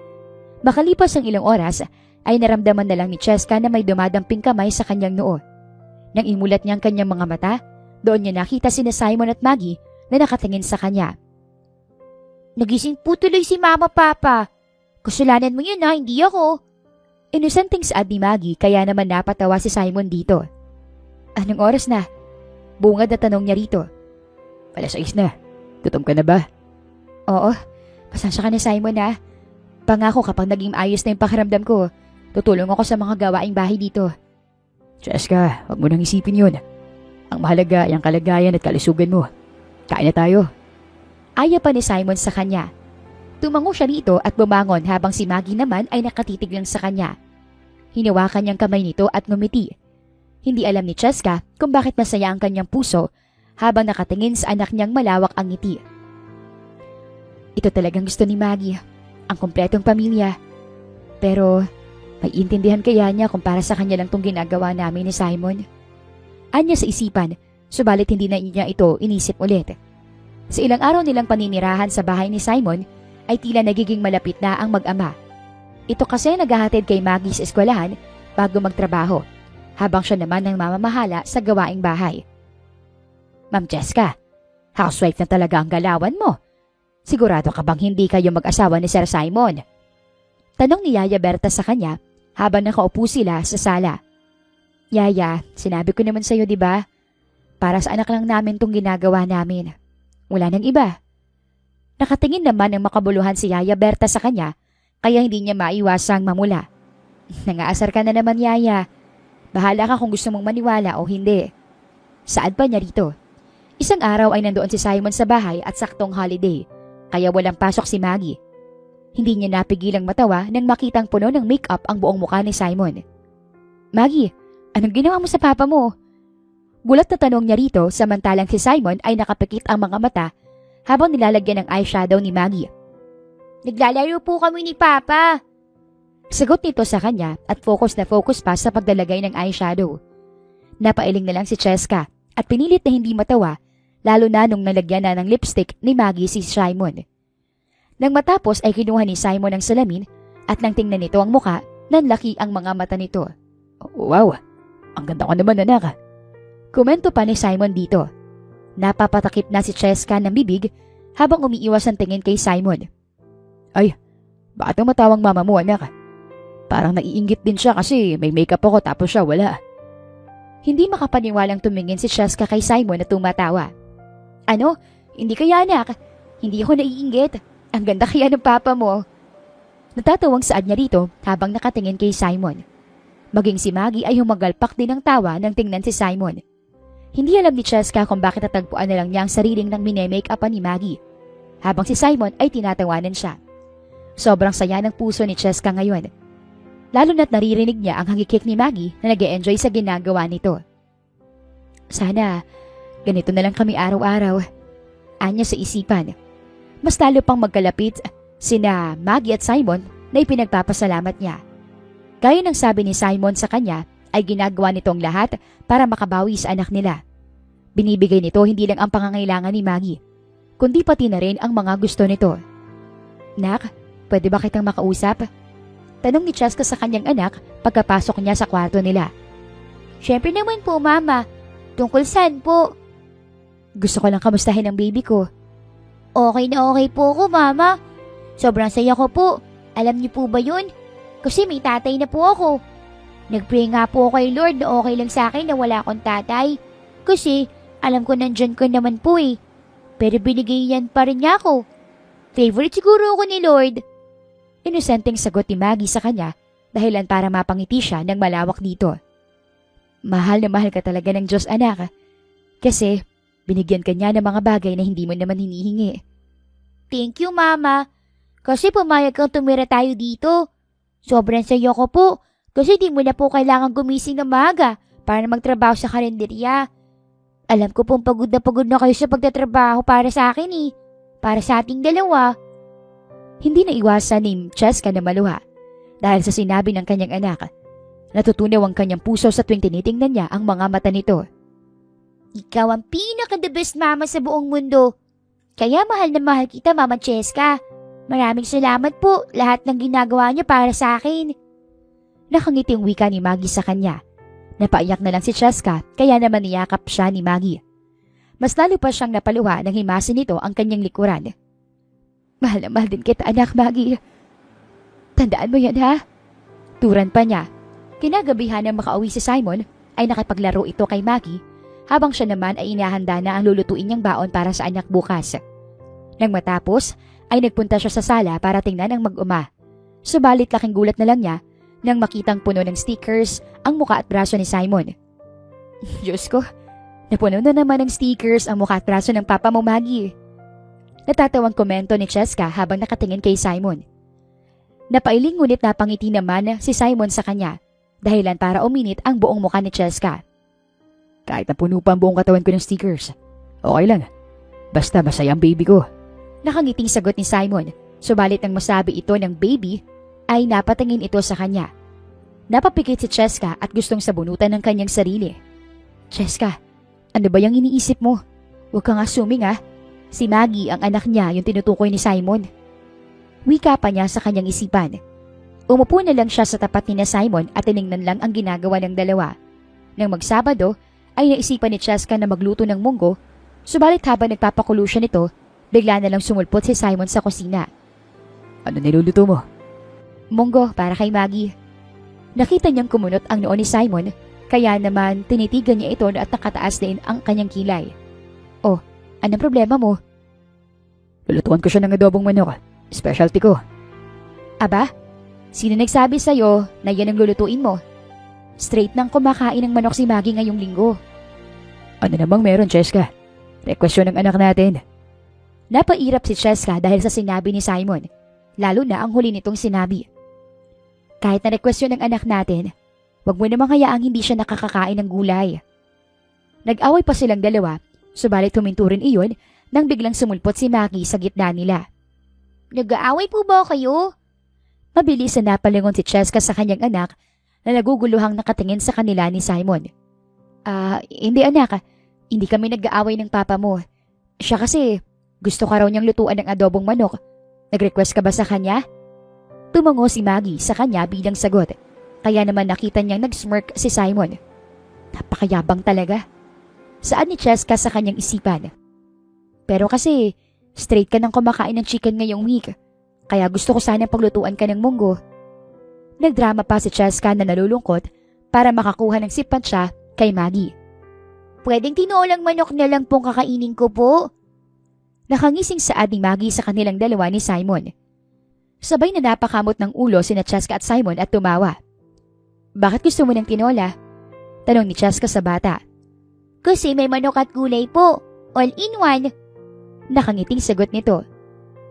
Makalipas ang ilang oras, ay naramdaman na lang ni Cheska na may dumadamping kamay sa kanyang noo. Nang imulat niya ang kanyang mga mata, doon niya nakita sina Simon at Maggie na nakatingin sa kanya.
Nagising po tuloy si Mama, Papa. Kasalanan mo yun ha, hindi ako.
Inusanting saad ni Maggie kaya naman napatawa si Simon dito. Anong oras na? Bungad na tanong niya rito. 6:00 na. Gutom ka na ba? Oo. Pasensya ka na Simon ha. Pangako kapag naging ayos na yung pakiramdam ko, tutulong ako sa mga gawaing bahay dito. Cheska, huwag mo nang isipin yun. Ang mahalaga ay ang kalagayan at kalusugan mo. Kain na tayo. Aya pa ni Simon sa kanya. Tumango siya rito at bumangon habang si Maggie naman ay nakatitig lang sa kanya. Hinawakan niyang kamay nito at ngumiti. Hindi alam ni Cheska kung bakit masaya ang kanyang puso habang nakatingin sa anak niyang malawak ang ngiti. Ito talagang gusto ni Maggie, ang kumpletong pamilya. Pero may intindihan kaya niya kung para sa kanya lang itong ginagawa namin ni Simon. Anya sa isipan, subalit hindi na niya ito inisip ulit. Sa ilang araw nilang paninirahan sa bahay ni Simon, ay tila nagiging malapit na ang mag-ama. Ito kasi naghahatid kay Maggie sa eskwelahan bago magtrabaho. habang siya naman ang mamamahala sa gawaing bahay. Ma'am Cheska, housewife na talaga ang galawan mo. Sigurado ka bang hindi kayo mag-asawa ni Sir Simon? Tanong ni Yaya Berta sa kanya habang nakaupo sila sa sala. Yaya, sinabi ko naman sa'yo, di ba? Para sa anak lang namin tong ginagawa namin. Wala nang iba. Nakatingin naman ng makabuluhan si Yaya Berta sa kanya, kaya hindi niya maiwasang mamula. Nangaasar ka na naman, Yaya. Bahala ka kung gusto mong maniwala o hindi. Saan pa niya rito? Isang araw ay nandoon si Simon sa bahay at saktong holiday, kaya walang pasok si Maggie. Hindi niya napigilang matawa nang makitang puno ng make-up ang buong mukha ni Simon. Maggie, anong ginawa mo sa papa mo? Gulat na tanong niya rito samantalang si Simon ay nakapikit ang mga mata habang nilalagyan ng eyeshadow ni Maggie.
Naglalaro po kami ni Papa.
Sagot nito sa kanya at focus na focus pa sa paglalagay ng eyeshadow. Napailing na lang si Cheska at pinilit na hindi matawa lalo na nung nalagyan na ng lipstick ni Maggie si Simon. Nang matapos ay kinuha ni Simon ang salamin at nang tingnan nito ang muka, nanlaki ang mga mata nito. Wow, ang ganda ko naman anak. Komento pa ni Simon dito. Napapatakip na si Cheska ng bibig habang umiiwas ang tingin kay Simon. Ay, bakit ang matawang mama mo anak? Parang naiinggit din siya kasi may makeup ako tapos siya wala. Hindi makapaniwalang tumingin si Cheska kay Simon na tumatawa. Ano? Hindi kaya anak? Hindi ako naiinggit. Ang ganda kaya ng papa mo. Natatawang saad niya rito habang nakatingin kay Simon. Maging si Maggie ay humagalpak din ng tawa nang tingnan si Simon. Hindi alam ni Cheska kung bakit natagpuan na lang niya ang sariling ng mine-make-upan ni Maggie. Habang si Simon ay tinatawanan siya. Sobrang saya ng puso ni Cheska ngayon. Lalo na't naririnig niya ang hangikik ni Maggie na nag-e-enjoy sa ginagawa nito. Sana, ganito na lang kami araw-araw. Anya sa isipan. Mas lalo pang magkalapit sina Maggie at Simon na ipinagpapasalamat niya. Gaya ng sabi ni Simon sa kanya ay ginagawa nitong lahat para makabawi sa anak nila. Binibigay nito hindi lang ang pangangailangan ni Maggie, kundi pati na rin ang mga gusto nito. Nak, pwede ba kitang makausap? Tanong ni Cheska sa kanyang anak pagkapasok niya sa kwarto nila.
Syempre naman po, Mama. Tungkol saan po?
Gusto ko lang kamustahin ang baby ko.
Okay na okay po ako, Mama. Sobrang saya ko po. Alam niyo po ba yun? Kasi may tatay na po ako. Nag-pray nga po kay Lord na okay lang sa akin na wala akong tatay. Kasi alam ko nandyan ko naman po eh. Pero binigay yan pa rin niya ako. Favorite siguro ako ni Lord.
Inosenteng sagot ni Maggie sa kanya dahilan para mapangiti siya ng malawak dito. Mahal na mahal ka talaga ng Diyos anak. Kasi binigyan ka niya ng mga bagay na hindi mo naman hinihingi.
Thank you, Mama. Kasi pumayag kang tumira tayo dito. Sobrang saya ko po. Kasi di mo na po kailangan gumising ng maaga para magtrabaho sa karinderya. Alam ko pong pagod na kayo sa pagtatrabaho para sa akin eh. Para sa ating dalawa.
Hindi na iwasan ni Cheska na maluha dahil sa sinabi ng kanyang anak. Natutunaw ang kanyang puso sa tuwing tinitingnan niya ang mga mata nito.
Ikaw ang pinaka-the best mama sa buong mundo. Kaya mahal na mahal kita, Mama Cheska. Maraming salamat po lahat ng ginagawa niyo para sa akin.
Nakangiting wika ni Maggie sa kanya. Napaiyak na lang si Cheska kaya naman niyakap siya ni Maggie. Mas lalo pa siyang napaluha nang himasin nito ang kanyang likuran. Mahal na mahal din kita anak, Maggie. Tandaan mo yan ha? Turan pa niya. Kinagabihan ng makauwi si Simon ay nakipaglaro ito kay Maggie habang siya naman ay inahanda na ang lulutuin niyang baon para sa anak bukas. Nang matapos ay nagpunta siya sa sala para tingnan ang mag-uma. Subalit laking gulat na lang niya nang makitang puno ng stickers ang muka at braso ni Simon. Diyos ko, napuno na naman ng stickers ang muka at braso ng papa mo, Maggie. Natatawang komento ni Cheska habang nakatingin kay Simon. Napailing ngunit napangiti naman si Simon sa kanya dahilan para uminit ang buong mukha ni Cheska. Kahit napuno pa ang buong katawan ko ng stickers, okay lang. Basta masaya ang baby ko. Nakangiting sagot ni Simon, subalit nang masabi ito ng baby, ay napatingin ito sa kanya. Napapikit si Cheska at gustong sabunutan ng kanyang sarili. Cheska, ano ba yung iniisip mo? Huwag kang assuming ah. Si Maggie ang anak niya yung tinutukoy ni Simon. Wika pa niya sa kanyang isipan. Umupo na lang siya sa tapat ni na Simon at tiningnan lang ang ginagawa ng dalawa. Nang magsabado, ay naisipan ni Cheska na magluto ng munggo, subalit habang nagpapakulo siya nito, bigla na lang sumulpot si Simon sa kusina. Ano niluluto mo? Munggo para kay Maggie. Nakita niyang kumunot ang noo ni Simon, kaya naman tinitigan niya ito at nakataas din ang kanyang kilay. Oh, anong problema mo? Lulutuan ko siya ng adobong manok. Specialty ko. Aba, sino nagsabi sa'yo na yan ang lulutuin mo? Straight nang kumakain ng manok si Maggie ngayong linggo. Ano namang meron, Cheska? Request yun ng anak natin. Napairap si Cheska dahil sa sinabi ni Simon, lalo na ang huli nitong sinabi. Kahit na request yun ng anak natin, wag mo namang hayaang hindi siya nakakakain ng gulay. Nag-away pa silang dalawa, subalit huminto rin iyon nang biglang sumulpot si Maggie sa gitna nila.
Nag-aaway po ba kayo?
Mabilis na napalingon si Cheska sa kanyang anak na naguguluhang nakatingin sa kanila ni Simon. Hindi anak. Hindi kami nag-aaway ng papa mo. Siya kasi, gusto ka raw niyang lutuan ng adobong manok. Nag-request ka ba sa kanya? Tumango si Maggie sa kanya bilang sagot. Kaya naman nakita niyang nag-smirk si Simon. Napakayabang talaga. Saan ni Cheska sa kanyang isipan? Pero kasi, straight ka nang kumakain ng chicken ngayong week. Kaya gusto ko sana paglutuan ka ng munggo. Nagdrama pa si Cheska na nalulungkot para makakuha ng sipat siya kay Maggie.
Pwedeng tinolang manok na lang pong kakainin ko po.
Nakangising saad ni Maggie sa kanilang dalawa ni Simon. Sabay na napakamot ng ulo sina Cheska at Simon at tumawa. Bakit gusto mo ng tinola? Tanong ni Cheska sa bata.
Kasi may manok at gulay po. All in one.
Nakangiting sagot nito.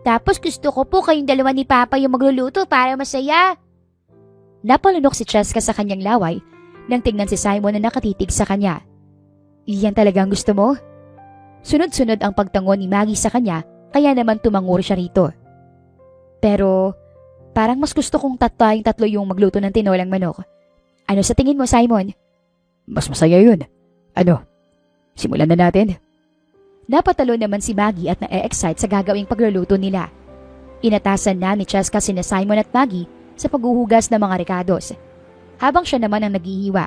Tapos gusto ko po kayong dalawa ni Papa yung magluluto para masaya.
Napalunok si Cheska sa kanyang laway nang tingnan si Simon na nakatitig sa kanya. Iyan talagang gusto mo? Sunod-sunod ang pagtango ni Maggie sa kanya kaya naman tumangur siya rito. Pero parang mas gusto kong tatlo yung magluto ng tinolang manok. Ano sa tingin mo, Simon? Mas masaya yun. Ano? Simulan na natin. Napatalo naman si Maggie at na-excite sa gagawing pagluluto nila. Inatasan na ni Cheska sina Simon at Maggie sa paghuhugas ng mga rekados, habang siya naman ang naghihiwa.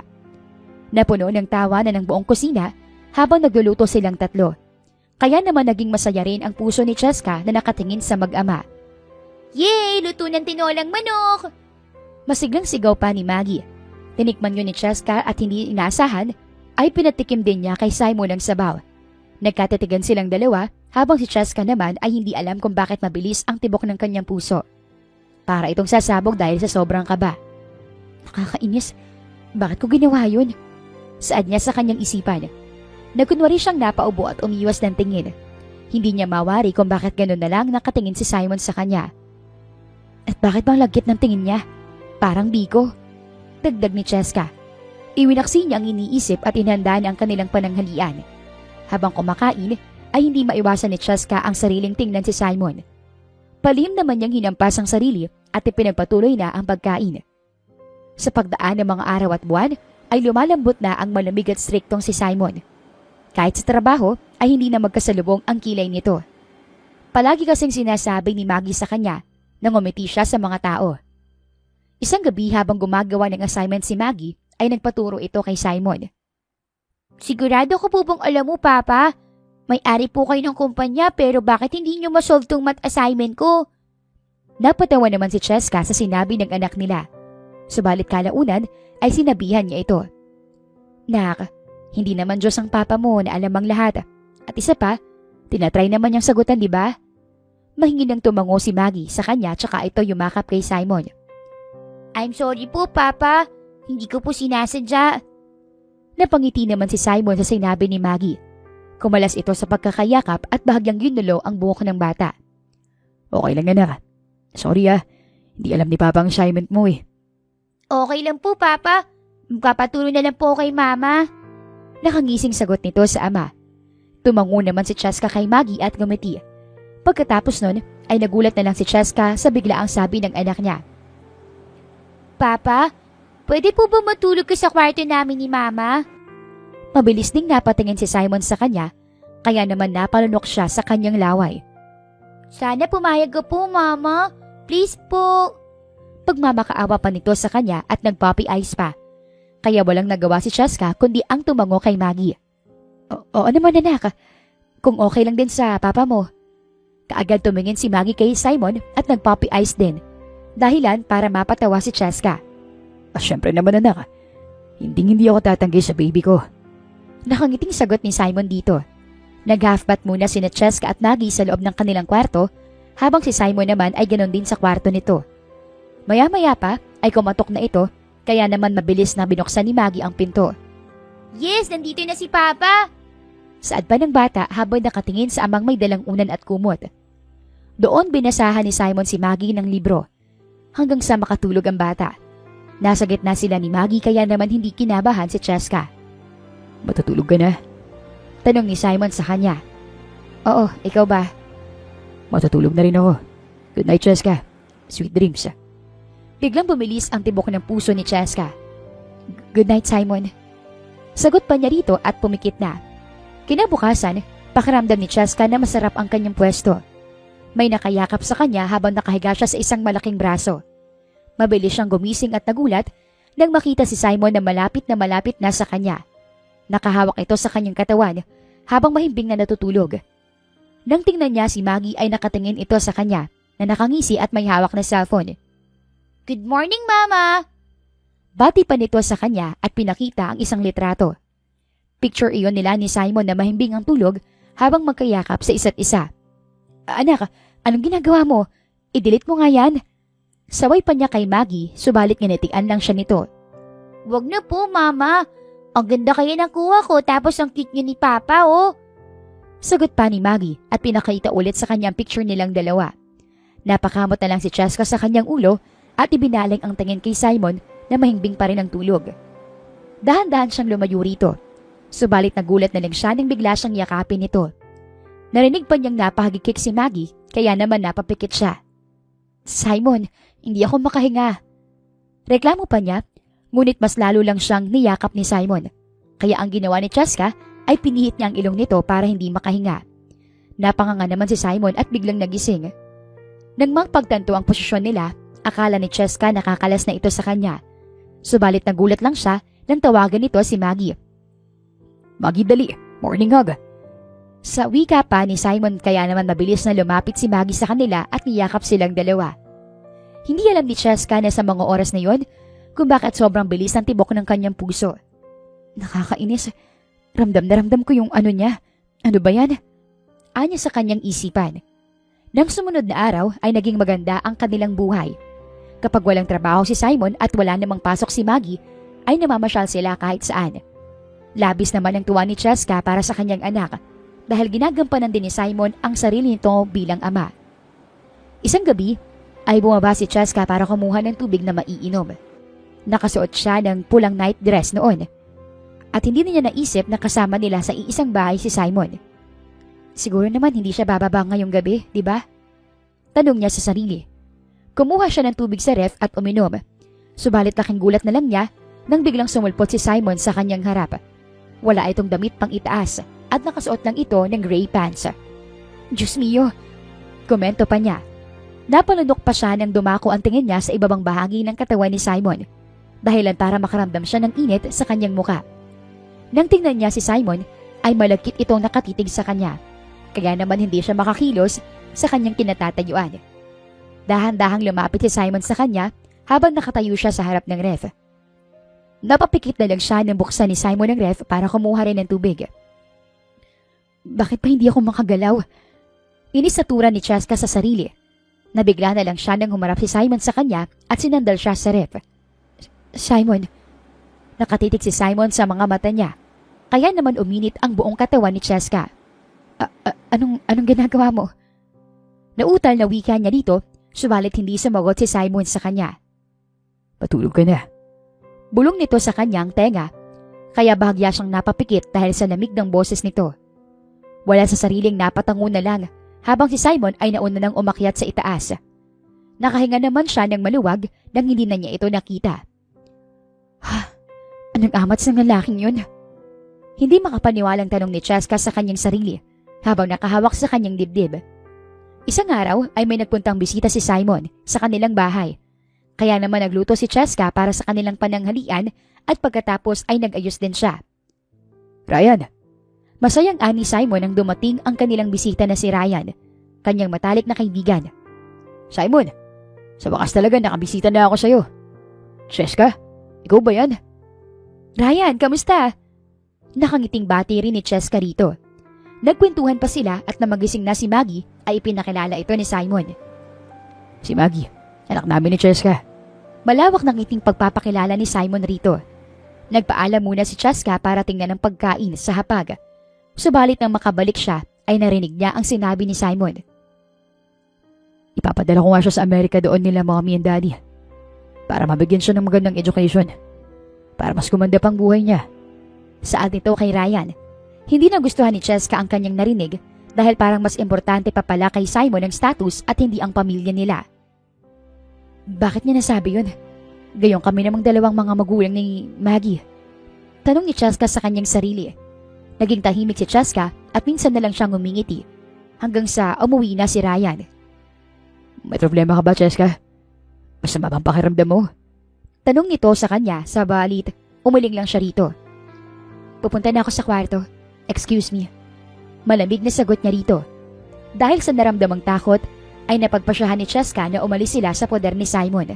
Napuno ng tawa na ng buong kusina habang nagluluto silang tatlo. Kaya naman naging masaya rin ang puso ni Cheska na nakatingin sa mag-ama.
Yay! Luto ng tinolang manok!
Masiglang sigaw pa ni Maggie. Tinikman yun ni Cheska at hindi inaasahan ay pinatikim din niya kay Simon ang sabaw. Nagkatitigan silang dalawa habang si Cheska naman ay hindi alam kung bakit mabilis ang tibok ng kanyang puso. Para itong sasabog dahil sa sobrang kaba. Nakakainis. Bakit ko ginawa yun? Saad niya sa kanyang isipan. Nagkunwari siyang napaubo at umiwas ng tingin. Hindi niya mawari kung bakit ganun na lang nakatingin si Simon sa kanya. At bakit bang lagkit ng tingin niya? Parang biko. Dagdag ni Cheska. Iwinaksi niya ang iniisip at inhandaan ang kanilang pananghalian. Habang kumakain, ay hindi maiwasan ni Cheska ang sariling tingnan si Simon. Palihim naman niyang hinampas ang sarili at ipinagpatuloy na ang pagkain. Sa pagdaan ng mga araw at buwan, ay lumalambot na ang malamig at striktong si Simon. Kahit sa trabaho, ay hindi na magkasalubong ang kilay nito. Palagi kasing sinasabi ni Maggie sa kanya na ngumiti siya sa mga tao. Isang gabi habang gumagawa ng assignment si Maggie, ay nagpaturo ito kay Simon.
Sigurado ko po bang alam mo, Papa? May-ari po kayo ng kumpanya pero bakit hindi nyo masolve tong math assignment ko?
Napatawa naman si Cheska sa sinabi ng anak nila. Subalit kalaunan ay sinabihan niya ito. Nak, hindi naman Diyos ang papa mo na alam ang lahat. At isa pa, tinatry naman niyang sagutan, di ba? Mahingin ang tumango si Maggie sa kanya tsaka ito yumakap kay Simon.
I'm sorry po, Papa. Hindi ko po sinasadya.
Napangiti naman si Simon sa sinabi ni Maggie. Kumalas ito sa pagkakayakap at bahagyang ginulo ang buhok ng bata. Okay lang anak. Sorry hindi alam ni Papa ang assignment mo eh.
Okay lang po, Papa. Magpapatuloy na lang po kay Mama.
Nakangising sagot nito sa ama. Tumango naman si Cheska kay Maggie at ngumiti. Pagkatapos nun ay nagulat na lang si Cheska sa biglaang sabi ng anak niya.
Papa, pwede po ba matulog ka sa kwarto namin ni Mama?
Mabilis ding napatingin si Simon sa kanya, kaya naman napalunok siya sa kanyang laway.
Sana pumayag ka po, Mama. Please po.
Pagmamakaawa pa nito sa kanya at nagpuppy eyes pa. Kaya walang nagawa si Cheska kundi ang tumango kay Maggie. Oo naman anak, kung okay lang din sa papa mo. Kaagad tumingin si Maggie kay Simon at nag-puppy eyes din. Dahilan para mapatawa si Cheska. Syempre naman anak, hindi ako tatanggi sa baby ko. Nakangiting sagot ni Simon dito. Nag-half-bath muna sina Cheska at Maggie sa loob ng kanilang kwarto habang si Simon naman ay ganon din sa kwarto nito. Maya-maya pa ay kumatok na ito kaya naman mabilis na binuksan ni Maggie ang pinto.
Yes, nandito na si Papa!
Saad pa ng bata habang nakatingin sa amang may dalang unan at kumot. Doon binasahan ni Simon si Maggie ng libro hanggang sa makatulog ang bata. Nasa gitna sila ni Maggie kaya naman hindi kinabahan si Cheska. Matutulog ka na? Tanong ni Simon sa kanya. Oo, ikaw ba? Matutulog na rin ako. Good night, Cheska. Sweet dreams. Biglang bumilis ang tibok ng puso ni Cheska. Good night, Simon. Sagot pa niya rito at pumikit na. Kinabukasan, pakiramdam ni Cheska na masarap ang kanyang pwesto. May nakayakap sa kanya habang nakahiga siya sa isang malaking braso. Mabilis siyang gumising at nagulat nang makita si Simon na malapit na sa kanya. Nakahawak ito sa kanyang katawan habang mahimbing na natutulog. Nang tingnan niya si Maggie ay nakatingin ito sa kanya na nakangisi at may hawak na cellphone.
Good morning, Mama!
Bati pa nito sa kanya at pinakita ang isang litrato. Picture iyon nila ni Simon na mahimbing ang tulog habang magkayakap sa isa't isa. Anak, anong ginagawa mo? I-delete mo nga yan. Saway pa niya kay Maggie, subalit nginitian lang siya nito.
Wag na po, Mama. Ang ganda kaya nakuha ko tapos ang cute niyo ni Papa, oh.
Sagot pa ni Maggie at pinakita ulit sa kanyang picture nilang dalawa. Napakamot na lang si Cheska sa kanyang ulo at ibinaling ang tingin kay Simon na mahimbing pa rin ang tulog. Dahan-dahan siyang lumayo rito. Subalit nagulat na lang siya nang bigla siyang yakapin nito. Narinig pa niyang napahagikik si Maggie kaya naman napapikit siya. Simon, hindi ako makahinga. Reklamo pa niya, ngunit mas lalo lang siyang niyakap ni Simon. Kaya ang ginawa ni Cheska ay pinihit niya ang ilong nito para hindi makahinga. Napanganga naman si Simon at biglang nagising. Nang magpagtanto ang posisyon nila, akala ni Cheska nakakalas na ito sa kanya. Subalit nagulat lang siya nang tawagan nito si Maggie. Maggie, dali. Morning hug. Sa wika pa ni Simon kaya naman mabilis na lumapit si Maggie sa kanila at niyakap silang dalawa. Hindi alam ni Cheska na sa mga oras na yon kung bakit sobrang bilis ang tibok ng kanyang puso. Nakakainis. Ramdam na ramdam ko yung ano niya. Ano ba yan? Anya sa kanyang isipan. Nang sumunod na araw ay naging maganda ang kanilang buhay. Kapag walang trabaho si Simon at wala namang pasok si Maggie, ay namamasyal sila kahit saan. Labis naman ang tuwa ni Cheska para sa kanyang anak dahil ginagampanan din ni Simon ang sarili nito bilang ama. Isang gabi ay bumaba si Cheska para kumuha ng tubig na maiinom. Nakasuot siya ng pulang night dress noon at hindi niya naisip na kasama nila sa iisang bahay si Simon. Siguro naman hindi siya bababa ngayong gabi, di ba? Tanong niya sa sarili. Kumuha siya ng tubig sa ref at uminom. Subalit laking gulat na lang niya nang biglang sumulpot si Simon sa kanyang harap. Wala itong damit pang itaas at nakasuot lang ito ng gray pants. Diyos mio! Komento pa niya. Napalunok pa siya nang dumako ang tingin niya sa ibabang bahagi ng katawan ni Simon. Dahilan para makaramdam siya ng init sa kanyang muka. Nang tingnan niya si Simon, ay malagkit itong nakatitig sa kanya. Kaya naman hindi siya makakilos sa kanyang kinatatayuan. Dahan-dahang lumapit si Simon sa kanya habang nakatayo siya sa harap ng ref. Napapikit na lang siya nang buksan ni Simon ng ref para kumuha rin ng tubig. Bakit pa hindi ako makagalaw? Inis sa tura ni Cheska sa sarili. Nabigla na lang siya nang humarap si Simon sa kanya at sinandal siya sa ref. Simon. Nakatitig si Simon sa mga mata niya. Kaya naman uminit ang buong katawan ni Cheska. Anong ginagawa mo? Nautal na wika niya dito, subalit hindi sumagot si Simon sa kanya. Patulog ka na. Bulong nito sa kanyang tenga, kaya bahagya siyang napapikit dahil sa lamig ng boses nito. Wala sa sariling napatango na lang, habang si Simon ay nauna nang umakyat sa itaas. Nakahinga naman siya ng maluwag nang hindi na niya ito nakita. Anong amats ng lalaking yun? Hindi makapaniwalang tanong ni Cheska sa kanyang sarili, habang nakahawak sa kanyang dibdib. Isang araw ay may nagpuntang bisita si Simon sa kanilang bahay. Kaya naman nagluto si Cheska para sa kanilang pananghalian at pagkatapos ay nag-ayos din siya. Ryan, masayang ani Simon nang dumating ang kanilang bisita na si Ryan, kanyang matalik na kaibigan. Simon, sa wakas talaga nakabisita na ako sa'yo. Cheska, ikaw ba yan? Ryan, kamusta? Nakangiting bati rin ni Cheska rito. Nagkwentuhan pa sila at nang magising na si Maggie ay ipinakilala ito ni Simon. Si Maggie, anak namin ni Cheska. Malawak ng ngiting pagpapakilala ni Simon rito. Nagpaalam muna si Cheska para tingnan ang pagkain sa hapag. Subalit nang makabalik siya ay narinig niya ang sinabi ni Simon. Ipapadala ko nga siya sa Amerika doon nila mommy and daddy para mabigyan siya ng magandang education. Para mas kumanda pang buhay niya. Saad nito kay Ryan. Hindi nagustuhan ni Cheska ang kanyang narinig dahil parang mas importante pa pala kay Simon ang status at hindi ang pamilya nila. Bakit niya nasabi yun? Gayong kami namang dalawang mga magulang ni Maggie. Tanong ni Cheska sa kanyang sarili. Naging tahimik si Cheska at minsan na lang siyang umingiti hanggang sa umuwi na si Ryan. May problema ka ba, Cheska? Masama bang pakiramdam mo? Tanong nito sa kanya, sa balit umiling lang siya rito. Pupunta na ako sa kwarto. Excuse me. Malamig na sagot niya rito. Dahil sa naramdamang takot, ay napagpasyahan ni Cheska na umalis sila sa poder ni Simon.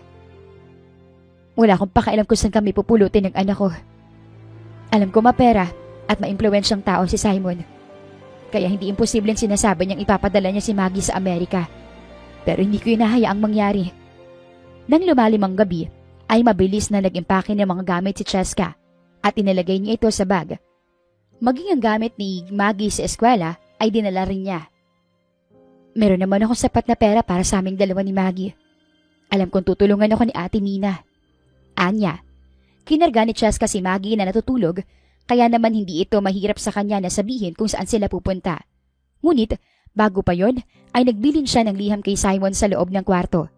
Wala akong pakialam kung saan kami pupulutin ng anak ko. Alam ko mapera at maimpluwensyang tao si Simon. Kaya hindi imposibleng sinasabi niyang ipapadala niya si Maggie sa Amerika. Pero hindi ko inahayaang mangyari. Nang lumalim ang gabi, ay mabilis na nag-impake ng mga gamit si Cheska at inilagay niya ito sa bag. Maging ang gamit ni Maggie sa eskwela ay dinala rin niya. Meron naman akong sapat na pera para sa aming dalawa ni Maggie. Alam kong tutulungan ako ni Ate Nina. Anya, kinarga ni Cheska si Maggie na natutulog, kaya naman hindi ito mahirap sa kanya na sabihin kung saan sila pupunta. Ngunit, bago pa yon, ay nagbilin siya ng liham kay Simon sa loob ng kwarto.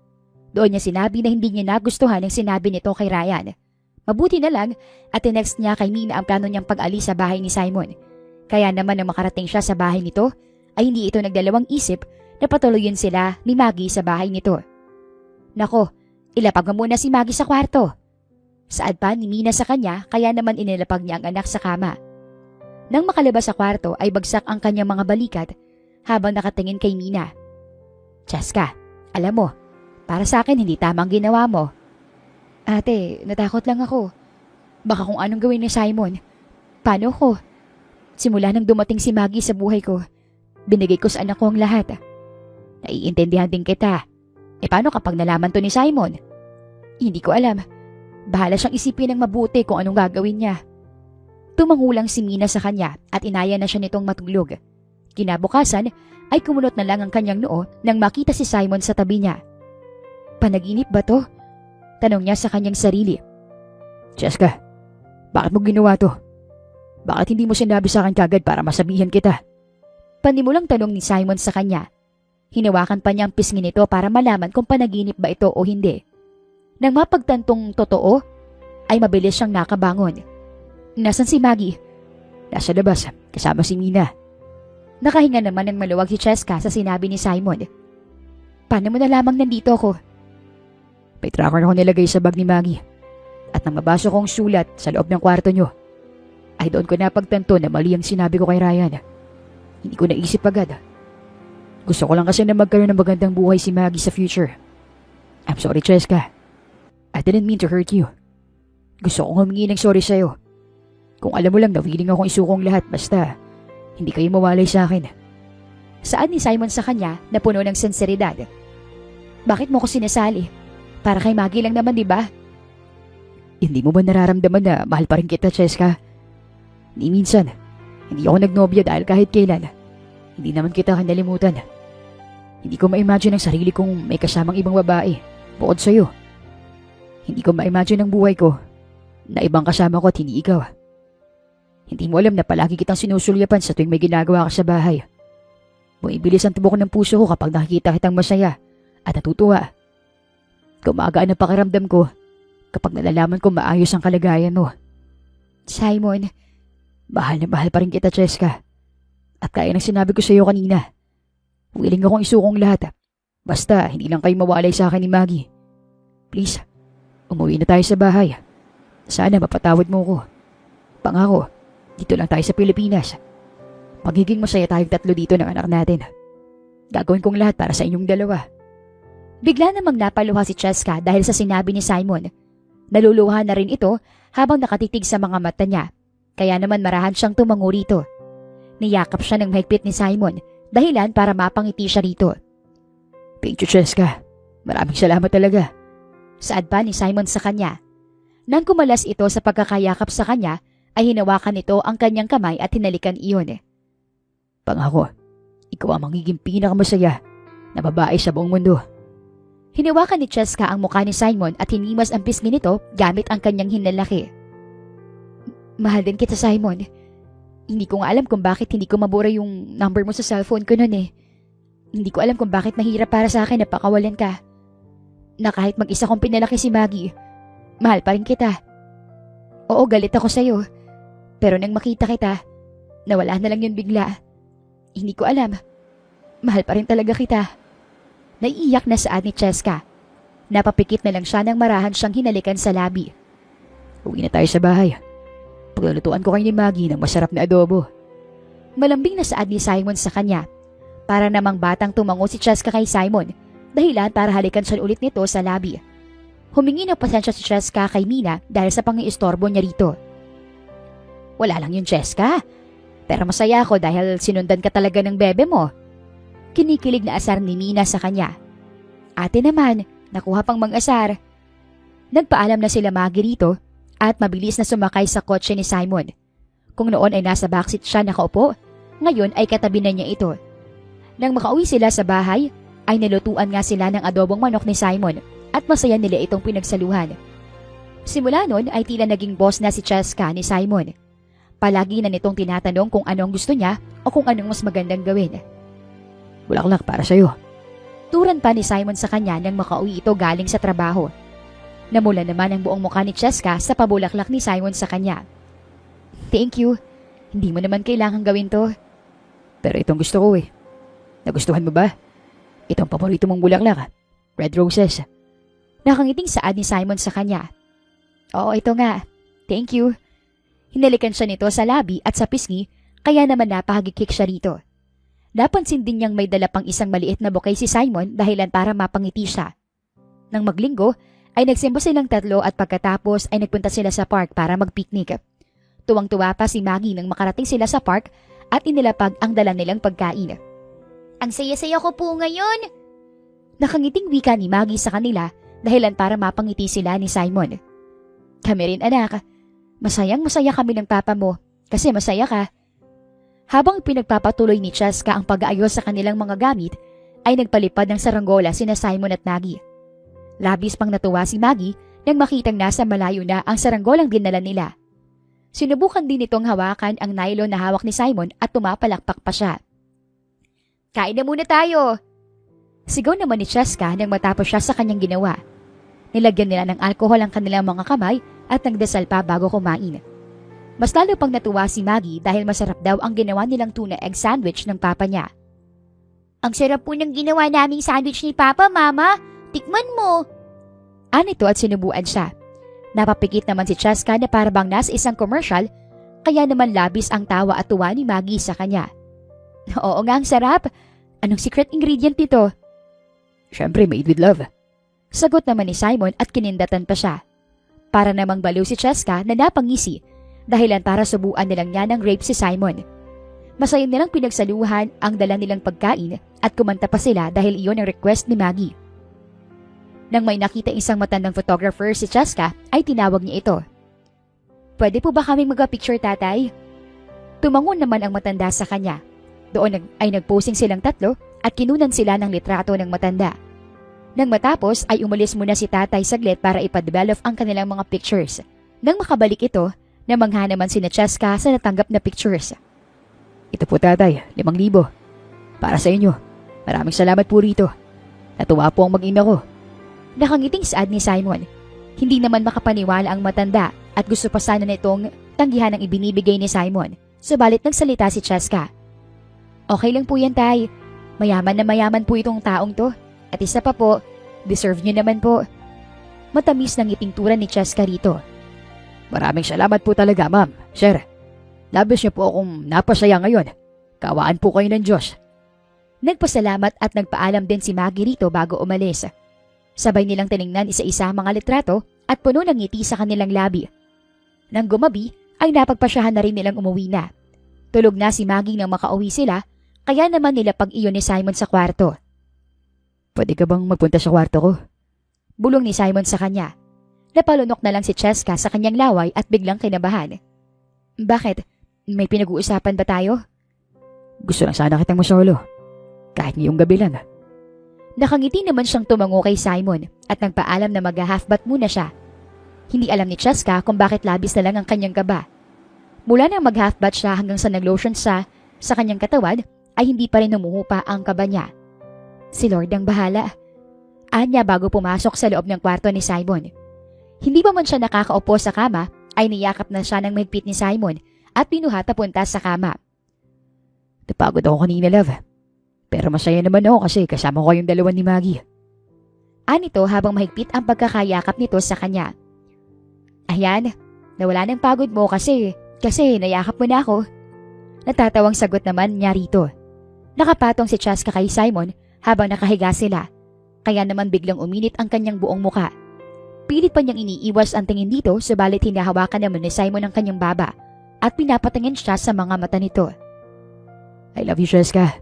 Doon niya sinabi na hindi niya nagustuhan ang sinabi nito kay Ryan. Mabuti na lang at tinext niya kay Mina ang plano niyang pag-alis sa bahay ni Simon. Kaya naman nang makarating siya sa bahay nito, ay hindi ito nagdalawang isip na patuloyin sila ni Maggie sa bahay nito. Nako, ilapag mo muna si Maggie sa kwarto. Saad pa ni Mina sa kanya kaya naman inilapag niya ang anak sa kama. Nang makalabas sa kwarto ay bagsak ang kanyang mga balikat habang nakatingin kay Mina. Cheska, alam mo, para sa akin hindi tamang ginawa mo. Ate, natakot lang ako. Baka kung anong gawin ni Simon. Paano ko? Simula nang dumating si Maggie sa buhay ko, binigay ko sa anak ko ang lahat. Naiintindihan din kita. Paano kapag nalaman to ni Simon? Hindi ko alam. Bahala siyang isipin ng mabuti kung anong gagawin niya. Tumangulang si Mina sa kanya at inaya na siya nitong matulog. Kinabukasan ay kumunot na lang ang kanyang noo nang makita si Simon sa tabi niya. Panaginip ba to? Tanong niya sa kanyang sarili. Cheska, bakit mo ginawa to? Bakit hindi mo sinabi sa akin kagad para masabihan kita? Panimulang tanong ni Simon sa kanya. Hinawakan pa niya ang pisngi nito para malaman kung panaginip ba ito o hindi. Nang mapagtantong totoo, ay mabilis siyang nakabangon. Nasaan si Maggie? Nasa labas, kasama si Mina. Nakahinga naman ng maluwag si Cheska sa sinabi ni Simon. Paano mo nalamang nandito ako? May tracker ako nilagay sa bag ni Maggie. At nang mabasa kong sulat sa loob ng kwarto nyo, ay doon ko napagtanto na mali ang sinabi ko kay Ryan. Hindi ko naisip agad. Gusto ko lang kasi na magkaroon ng magandang buhay si Maggie sa future. I'm sorry, Cheska. I didn't mean to hurt you. Gusto kong humingi ng sorry sa'yo. Kung alam mo lang na willing akong isukong lahat basta hindi kayo mawalay sa akin. Saad ni Simon sa kanya na puno ng sinseridad. Bakit mo ko sinasali? Para kay Maggie lang naman, di ba? Hindi mo ba nararamdaman na mahal pa rin kita, Cheska? Ni minsan, hindi ako nagnobya dahil kahit kailan. Hindi naman kita kinalimutan. Hindi ko ma-imagine ang sarili kong may kasamang ibang babae bukod sa'yo. Hindi ko ma-imagine ang buhay ko na ibang kasama ko at hindi ikaw. Hindi mo alam na palagi kitang sinusulyapan sa tuwing may ginagawa ka sa bahay. Bumibilis ang tibok ng puso ko kapag nakikita kitang masaya at natutuwa. Gumagaan ang pakiramdam ko kapag nalalaman ko maayos ang kalagayan mo. Simon, mahal na mahal pa rin kita, Cheska. At kaya ng sinabi ko sa iyo kanina, willing akong isukong lahat. Basta hindi lang kayo mawalay sa akin ni Maggie. Please, Umuwi na tayo sa bahay. Sana mapatawad mo ko. Pangako, dito lang tayo sa Pilipinas. Magiging masaya tayong tatlo dito ng anak natin. Gagawin kong lahat para sa inyong dalawa.
Bigla namang napaluha si Cheska dahil sa sinabi ni Simon. Naluluha na rin ito habang nakatitig sa mga mata niya. Kaya naman marahan siyang tumango rito. Niyakap siya ng mahigpit ni Simon dahilan para mapangiti siya rito.
Thank you, Cheska. Maraming salamat talaga.
Saad pa ni Simon sa kanya. Nang kumalas ito sa pagkakayakap sa kanya, ay hinawakan nito ang kanyang kamay at hinalikan iyon.
Pangako, ikaw ang magiging pinakamasaya na babae sa buong mundo.
Hinawakan ni Cheska ang mukha ni Simon at hinimas ang pisngi nito gamit ang kanyang hinlalaki. Mahal din kita, Simon. Hindi ko nga alam kung bakit hindi ko mabura yung number mo sa cellphone ko noon eh. Hindi ko alam kung bakit mahirap para sa akin na pakawalan ka. Na kahit mag-isa kong pinalaki si Maggie, mahal pa rin kita. Oo, galit ako sa'yo. Pero nang makita kita, nawala na lang yun bigla. Hindi ko alam. Mahal pa rin talaga kita. Naiiyak na saad ni Cheska. Napapikit na lang siya nang marahan siyang hinalikan sa labi.
Uwi na tayo sa bahay. Paglulutuan ko kayo ni Maggie ng masarap na adobo.
Malambing na saad ni Simon sa kanya. Para namang batang tumango si Cheska kay Simon, dahilan para halikan siya ulit nito sa labi. Humingi ng pasensya si Cheska kay Mina dahil sa pang-iistorbo niya rito. Wala lang yun, Cheska. Pero masaya ako dahil sinundan ka talaga ng bebe mo. Kinikilig na asar ni Mina sa kanya. Ate naman, nakuha pang mang-asar. Nagpaalam na sila Maggie rito at mabilis na sumakay sa kotse ni Simon. Kung noon ay nasa backseat siya nakaupo, ngayon ay katabi na niya ito. Nang makauwi sila sa bahay, ay nilutuan nga sila ng adobong manok ni Simon at masaya nila itong pinagsaluhan. Simula noon ay tila naging boss na si Cheska ni Simon. Palagi na nitong tinatanong kung anong gusto niya o kung anong mas magandang gawin.
Bulaklak para sa'yo.
Turan pa ni Simon sa kanya nang makauwi ito galing sa trabaho. Namula naman ang buong mukha ni Cheska sa pabulaklak ni Simon sa kanya. Thank you. Hindi mo naman kailangan gawin to.
Pero itong gusto ko eh. Nagustuhan mo ba? Itong paborito mong bulaklak. Red roses.
Nakangiting saad ni Simon sa kanya. Oo, ito nga. Thank you. Hinalikan siya nito sa labi at sa pisngi, kaya naman napahagikik siya rito. Napansin din niyang may dala pang isang maliit na bouquet si Simon dahilan para mapangiti siya. Nang maglinggo, ay nagsimba silang tatlo at pagkatapos ay nagpunta sila sa park para magpiknik. Tuwang-tuwa pa si Maggie nang makarating sila sa park at inilapag ang dala nilang pagkain. Ang saya-saya ko po ngayon! Nakangiting wika ni Maggie sa kanila dahilan para mapangiti sila ni Simon. Kami rin anak. Masayang-masaya kami ng papa mo kasi masaya ka. Habang pinagpapatuloy ni Cheska ang pag-aayos sa kanilang mga gamit, ay nagpalipad ng saranggola sina Simon at Maggie. Labis pang natuwa si Maggie nang makitang nasa malayo na ang saranggolang dinala nila. Sinubukan din itong hawakan ang nylon na hawak ni Simon at tumapalakpak pa siya. Kain na muna tayo! Sigaw naman ni Cheska nang matapos siya sa kanyang ginawa. Nilagyan nila ng alkohol ang kanilang mga kamay at nagdasal pa bago kumain. Mas lalo pang natuwa si Maggie dahil masarap daw ang ginawa nilang tuna egg sandwich ng papa niya. Ang sarap po ng ginawa naming sandwich ni Papa, Mama. Tikman mo. Anito at sinubuan siya. Napapikit naman si Cheska na parabang nasa isang commercial, kaya naman labis ang tawa at tuwa ni Maggie sa kanya. Oo nga, ang sarap. Anong secret ingredient nito?
Siyempre, made with love.
Sagot naman ni Simon at kinindatan pa siya. Para namang baliw si Cheska na napangisi dahilan para subuan nilang niya ng rape si Simon. Masaya nilang pinagsaluhan ang dala nilang pagkain at kumanta pa sila dahil iyon ang request ni Maggie. Nang may nakita isang matandang photographer si Cheska ay tinawag niya ito. Pwede po ba kaming magpa-picture, tatay? Tumangon naman ang matanda sa kanya. Doon ay nagposing silang tatlo at kinunan sila ng litrato ng matanda. Nang matapos ay umalis muna si tatay saglit para ipadevelop ang kanilang mga pictures. Nang makabalik ito, namangha naman si Cheska sa natanggap na pictures.
Ito po tatay, 5,000. Para sa inyo. Maraming salamat po rito. Natuwa po ang mag-ina ko.
Nakangiting saad ni Simon. Hindi naman makapaniwala ang matanda at gusto pa sana nitong tanggihan ang ibinibigay ni Simon. Subalit nagsalita si Cheska. Okay lang po yan, tay. Mayaman na mayaman po itong taong to. At isa pa po, deserve nyo naman po.
Matamis ng itingtura ni Cheska rito. Maraming salamat po talaga, ma'am. Sir, labis niyo po akong napasaya ngayon. Kawaan po kayo ng Diyos. Nagpasalamat at nagpaalam din si Maggie rito bago umalis. Sabay nilang tiningnan isa-isa ang mga litrato at puno ng ngiti sa kanilang labi. Nang gumabi ay napagpasyahan na rin nilang umuwi na. Tulog na si Maggie nang makauwi sila, kaya naman nila pag-iyon ni Simon sa kwarto. Pwede ka bang magpunta sa kwarto ko? Bulong ni Simon sa kanya. Napalunok na lang si Cheska sa kanyang laway at biglang kinabahan. Bakit? May pinag-uusapan ba tayo? Gusto lang sana kitang masolo. Kahit ngayong gabi lang. Nakangiti naman siyang tumango kay Simon at nagpaalam na mag-half-bath muna siya. Hindi alam ni Cheska kung bakit labis na lang ang kanyang kaba. Mula nang mag-half-bath siya hanggang sa nag-lotion siya sa kanyang katawan ay hindi pa rin humuhupa ang kaba niya. Si Lord ang bahala. Anya bago pumasok sa loob ng kwarto ni Simon. Hindi pa man siya nakakaupo sa kama ay niyakap na siya ng mahigpit ni Simon at pinuhat papunta sa kama. Napagod ako kanina, love. Pero masaya naman ako kasi kasama ko yung dalawa ni Maggie. Anito habang mahigpit ang pagkakayakap nito sa kanya. Ayan, nawala ng pagod mo kasi nayakap mo na ako. Natatawang sagot naman niya rito. Nakapatong si Cheska kay Simon habang nakahiga sila. Kaya naman biglang uminit ang kanyang buong muka. Pilit pa niyang iniiwas ang tingin dito subalit hinahawakan naman ni Simon ang kanyang baba at pinapatingin siya sa mga mata nito. I love you, Cheska.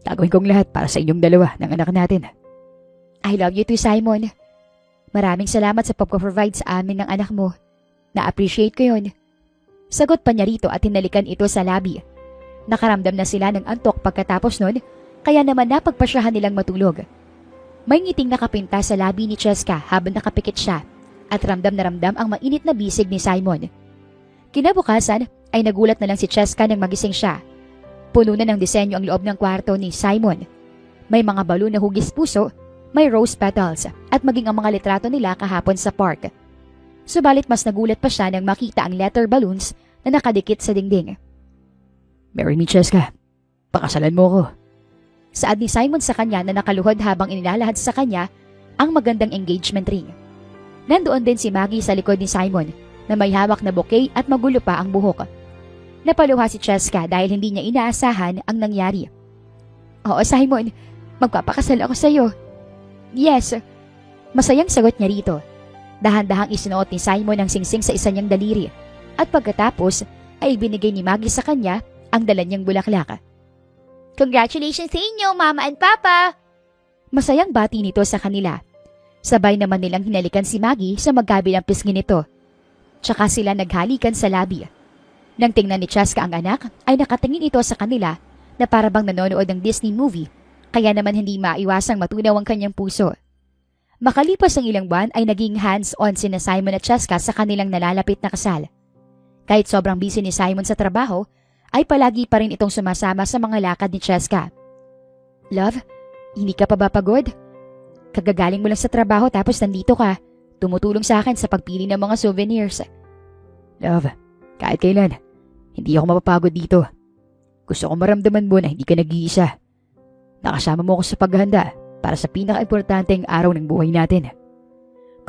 Gagawin kong lahat para sa inyong dalawa ng anak natin. I love you too, Simon. Maraming salamat sa pagpo-provide sa amin ng anak mo. Na-appreciate ko yun. Sagot pa niya rito at hinalikan ito sa labi. Nakaramdam na sila ng antok pagkatapos nun, kaya naman napagpasyahan nilang matulog. May ngiting nakapinta sa labi ni Cheska habang nakapikit siya at ramdam na ramdam ang mainit na bisig ni Simon. Kinabukasan ay nagulat na lang si Cheska nang magising siya. Puno na ng disenyo ang loob ng kwarto ni Simon. May mga balon na hugis puso, may rose petals at maging ang mga litrato nila kahapon sa park. Subalit mas nagulat pa siya nang makita ang letter balloons na nakadikit sa dingding. Marry me, Cheska. Pakasalan mo ko. Saad ni Simon sa kanya na nakaluhod habang inilalahad sa kanya ang magandang engagement ring. Nandoon din si Maggie sa likod ni Simon na may hawak na bouquet at magulo pa ang buhok. Napaluha si Cheska dahil hindi niya inaasahan ang nangyari. Oo, Simon, magpapakasal ako sa iyo. Yes. Masayang sagot niya rito. Dahan-dahang isinuot ni Simon ang singsing sa isa niyang daliri at pagkatapos ay binigay ni Maggie sa kanya ang dala niyang bulaklak.
Congratulations sa inyo, Mama and Papa!
Masayang bati nito sa kanila. Sabay naman nilang hinalikan si Maggie sa magkabilang pisngi nito. Tsaka sila naghalikan sa labi. Nang tingnan ni Cheska ang anak, ay nakatingin ito sa kanila na parabang nanonood ng Disney movie, kaya naman hindi maiwasang matunaw ang kanyang puso. Makalipas ang ilang buwan ay naging hands-on sina Simon at Cheska sa kanilang nalalapit na kasal. Kahit sobrang busy ni Simon sa trabaho, ay palagi pa rin itong sumasama sa mga lakad ni Cheska. Love, hindi ka pa ba pagod? Kagagaling mo lang sa trabaho tapos nandito ka. Tumutulong sa akin sa pagpili ng mga souvenirs. Love, kahit kailan, hindi ako mapapagod dito. Gusto ko maramdaman mo na hindi ka nag-iisa. Nakasama mo ako sa paghahanda para sa pinaka-importanteng araw ng buhay natin.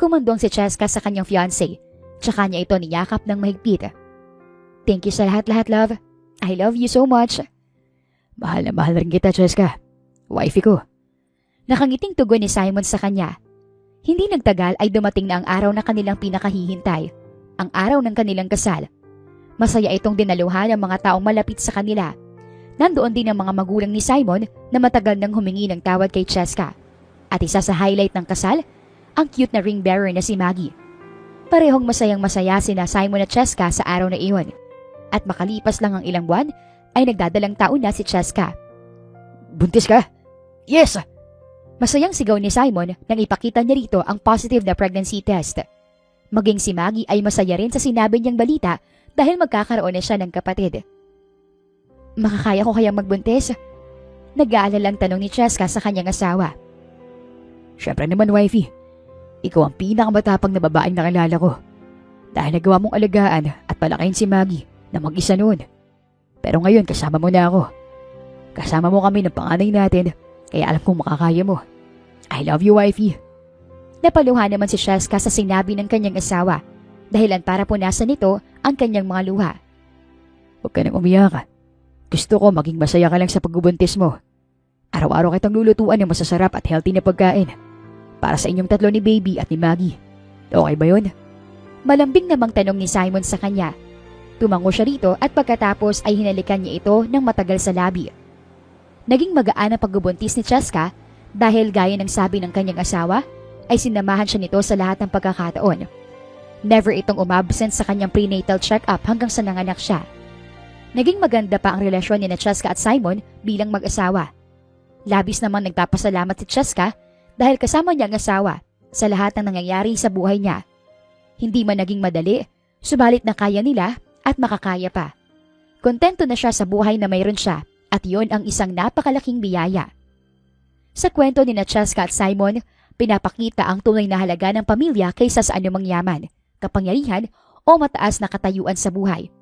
Kumandong si Cheska sa kanyang fiancé, tsaka niya ito niyakap ng mahigpit. Thank you sa lahat-lahat, love. I love you so much. Mahal na mahal rin kita, Cheska. Wifey ko. Nakangiting tugon ni Simon sa kanya. Hindi nagtagal ay dumating na ang araw na kanilang pinakahihintay. Ang araw ng kanilang kasal. Masaya itong dinaluhan ng mga taong malapit sa kanila. Nandoon din ang mga magulang ni Simon na matagal nang humingi ng tawad kay Cheska. At isa sa highlight ng kasal, ang cute na ring bearer na si Maggie. Parehong masayang-masaya sina Simon at Cheska sa araw na iyon. At makalipas lang ang ilang buwan, ay nagdadalang taon na si Cheska. Buntis ka? Yes! Masayang sigaw ni Simon nang ipakita niya rito ang positive na pregnancy test. Maging si Maggie ay masaya rin sa sinabi niyang balita dahil magkakaroon na siya ng kapatid. Makakaya ko kayang magbuntis? Nag-aalalang tanong ni Cheska sa kanyang asawa. Siyempre naman, wifey. Ikaw ang pinakamatapang na babaeng nakilala ko. Dahil nagawa mong alagaan at palakayin si Maggie na mag-isa noon. Pero ngayon kasama mo na ako. Kasama mo kami ng panganay natin, kaya alam kong makakaya mo. I love you, wifey. Napaluha naman si Cheska sa sinabi ng kanyang asawa, dahilan para punasan nito ang kanyang mga luha. Huwag ka nang umiyak. Gusto ko maging masaya ka lang sa pagbubuntis mo. Araw-araw kitang lulutuan ng masasarap at healthy na pagkain para sa inyong tatlo ni baby at ni Maggie. Okay ba yun? Malambing namang tanong ni Simon sa kanya. Tumango siya rito at pagkatapos ay hinalikan niya ito ng matagal sa labi. Naging magaan ang pagbubuntis ni Cheska dahil gaya ng sabi ng kanyang asawa, ay sinamahan siya nito sa lahat ng pagkakataon. Never itong umabsent sa kanyang prenatal check-up hanggang sa nanganak siya. Naging maganda pa ang relasyon ni Cheska at Simon bilang mag-asawa. Labis namang nagpapasalamat si Cheska dahil kasama niya ang asawa sa lahat ng nangyayari sa buhay niya. Hindi man naging madali, subalit na kaya nila at makakaya pa. Kontento na siya sa buhay na mayroon siya at yon ang isang napakalaking biyaya. Sa kwento ni Cheska at Simon, pinapakita ang tunay na halaga ng pamilya kaysa sa anumang yaman, kapangyarihan o mataas na katayuan sa buhay.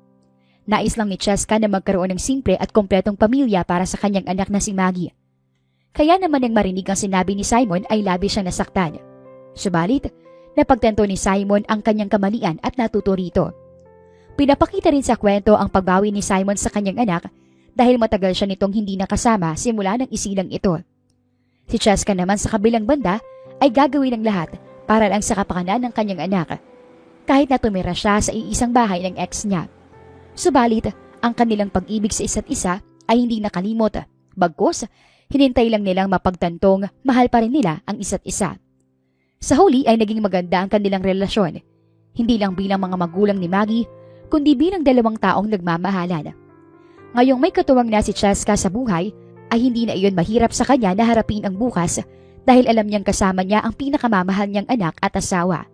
Nais lang ni Cheska na magkaroon ng simple at kompletong pamilya para sa kanyang anak na si Maggie. Kaya naman nang marinig ang sinabi ni Simon ay labis siyang nasaktan. Subalit, napagtanto ni Simon ang kanyang kamalian at natuto rito. Pinapakita rin sa kwento ang pagbawi ni Simon sa kanyang anak dahil matagal siya nitong hindi nakasama simula ng isilang ito. Si Cheska naman sa kabilang banda ay gagawin ang lahat para lang sa kapakanan ng kanyang anak, kahit na tumira siya sa iisang bahay ng ex niya. Subalit, ang kanilang pag-ibig sa isa't isa ay hindi nakalimot, bagkus, hinintay lang nilang mapagtantong mahal pa rin nila ang isa't isa. Sa huli ay naging maganda ang kanilang relasyon, hindi lang bilang mga magulang ni Maggie, kundi bilang dalawang taong nagmamahalan. Ngayong may katuwang na si Cheska sa buhay, ay hindi na iyon mahirap sa kanya na harapin ang bukas dahil alam niyang kasama niya ang pinakamamahal niyang anak at asawa.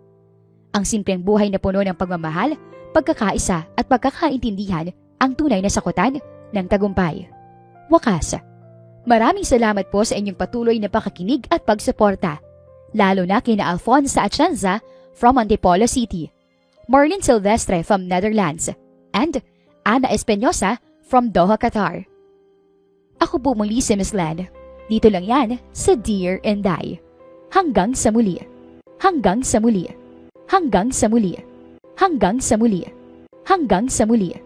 Ang simpleng buhay na puno ng pagmamahal, pagkakaisa at pagkakaintindihan ang tunay na sakutan ng tagumpay. Wakas, maraming salamat po sa inyong patuloy na pakikinig at pagsuporta, lalo na kina Alfonso Atienza from Antipolo City, Marlene Silvestre from Netherlands, and Ana Espinosa from Doha, Qatar. Ako po muli si Miss Len. Dito lang yan sa Dear and Die. Hanggang sa muli. Hanggang sa muli. Hanggang sa muli. Hanggang sa muli. Hanggang sa muli.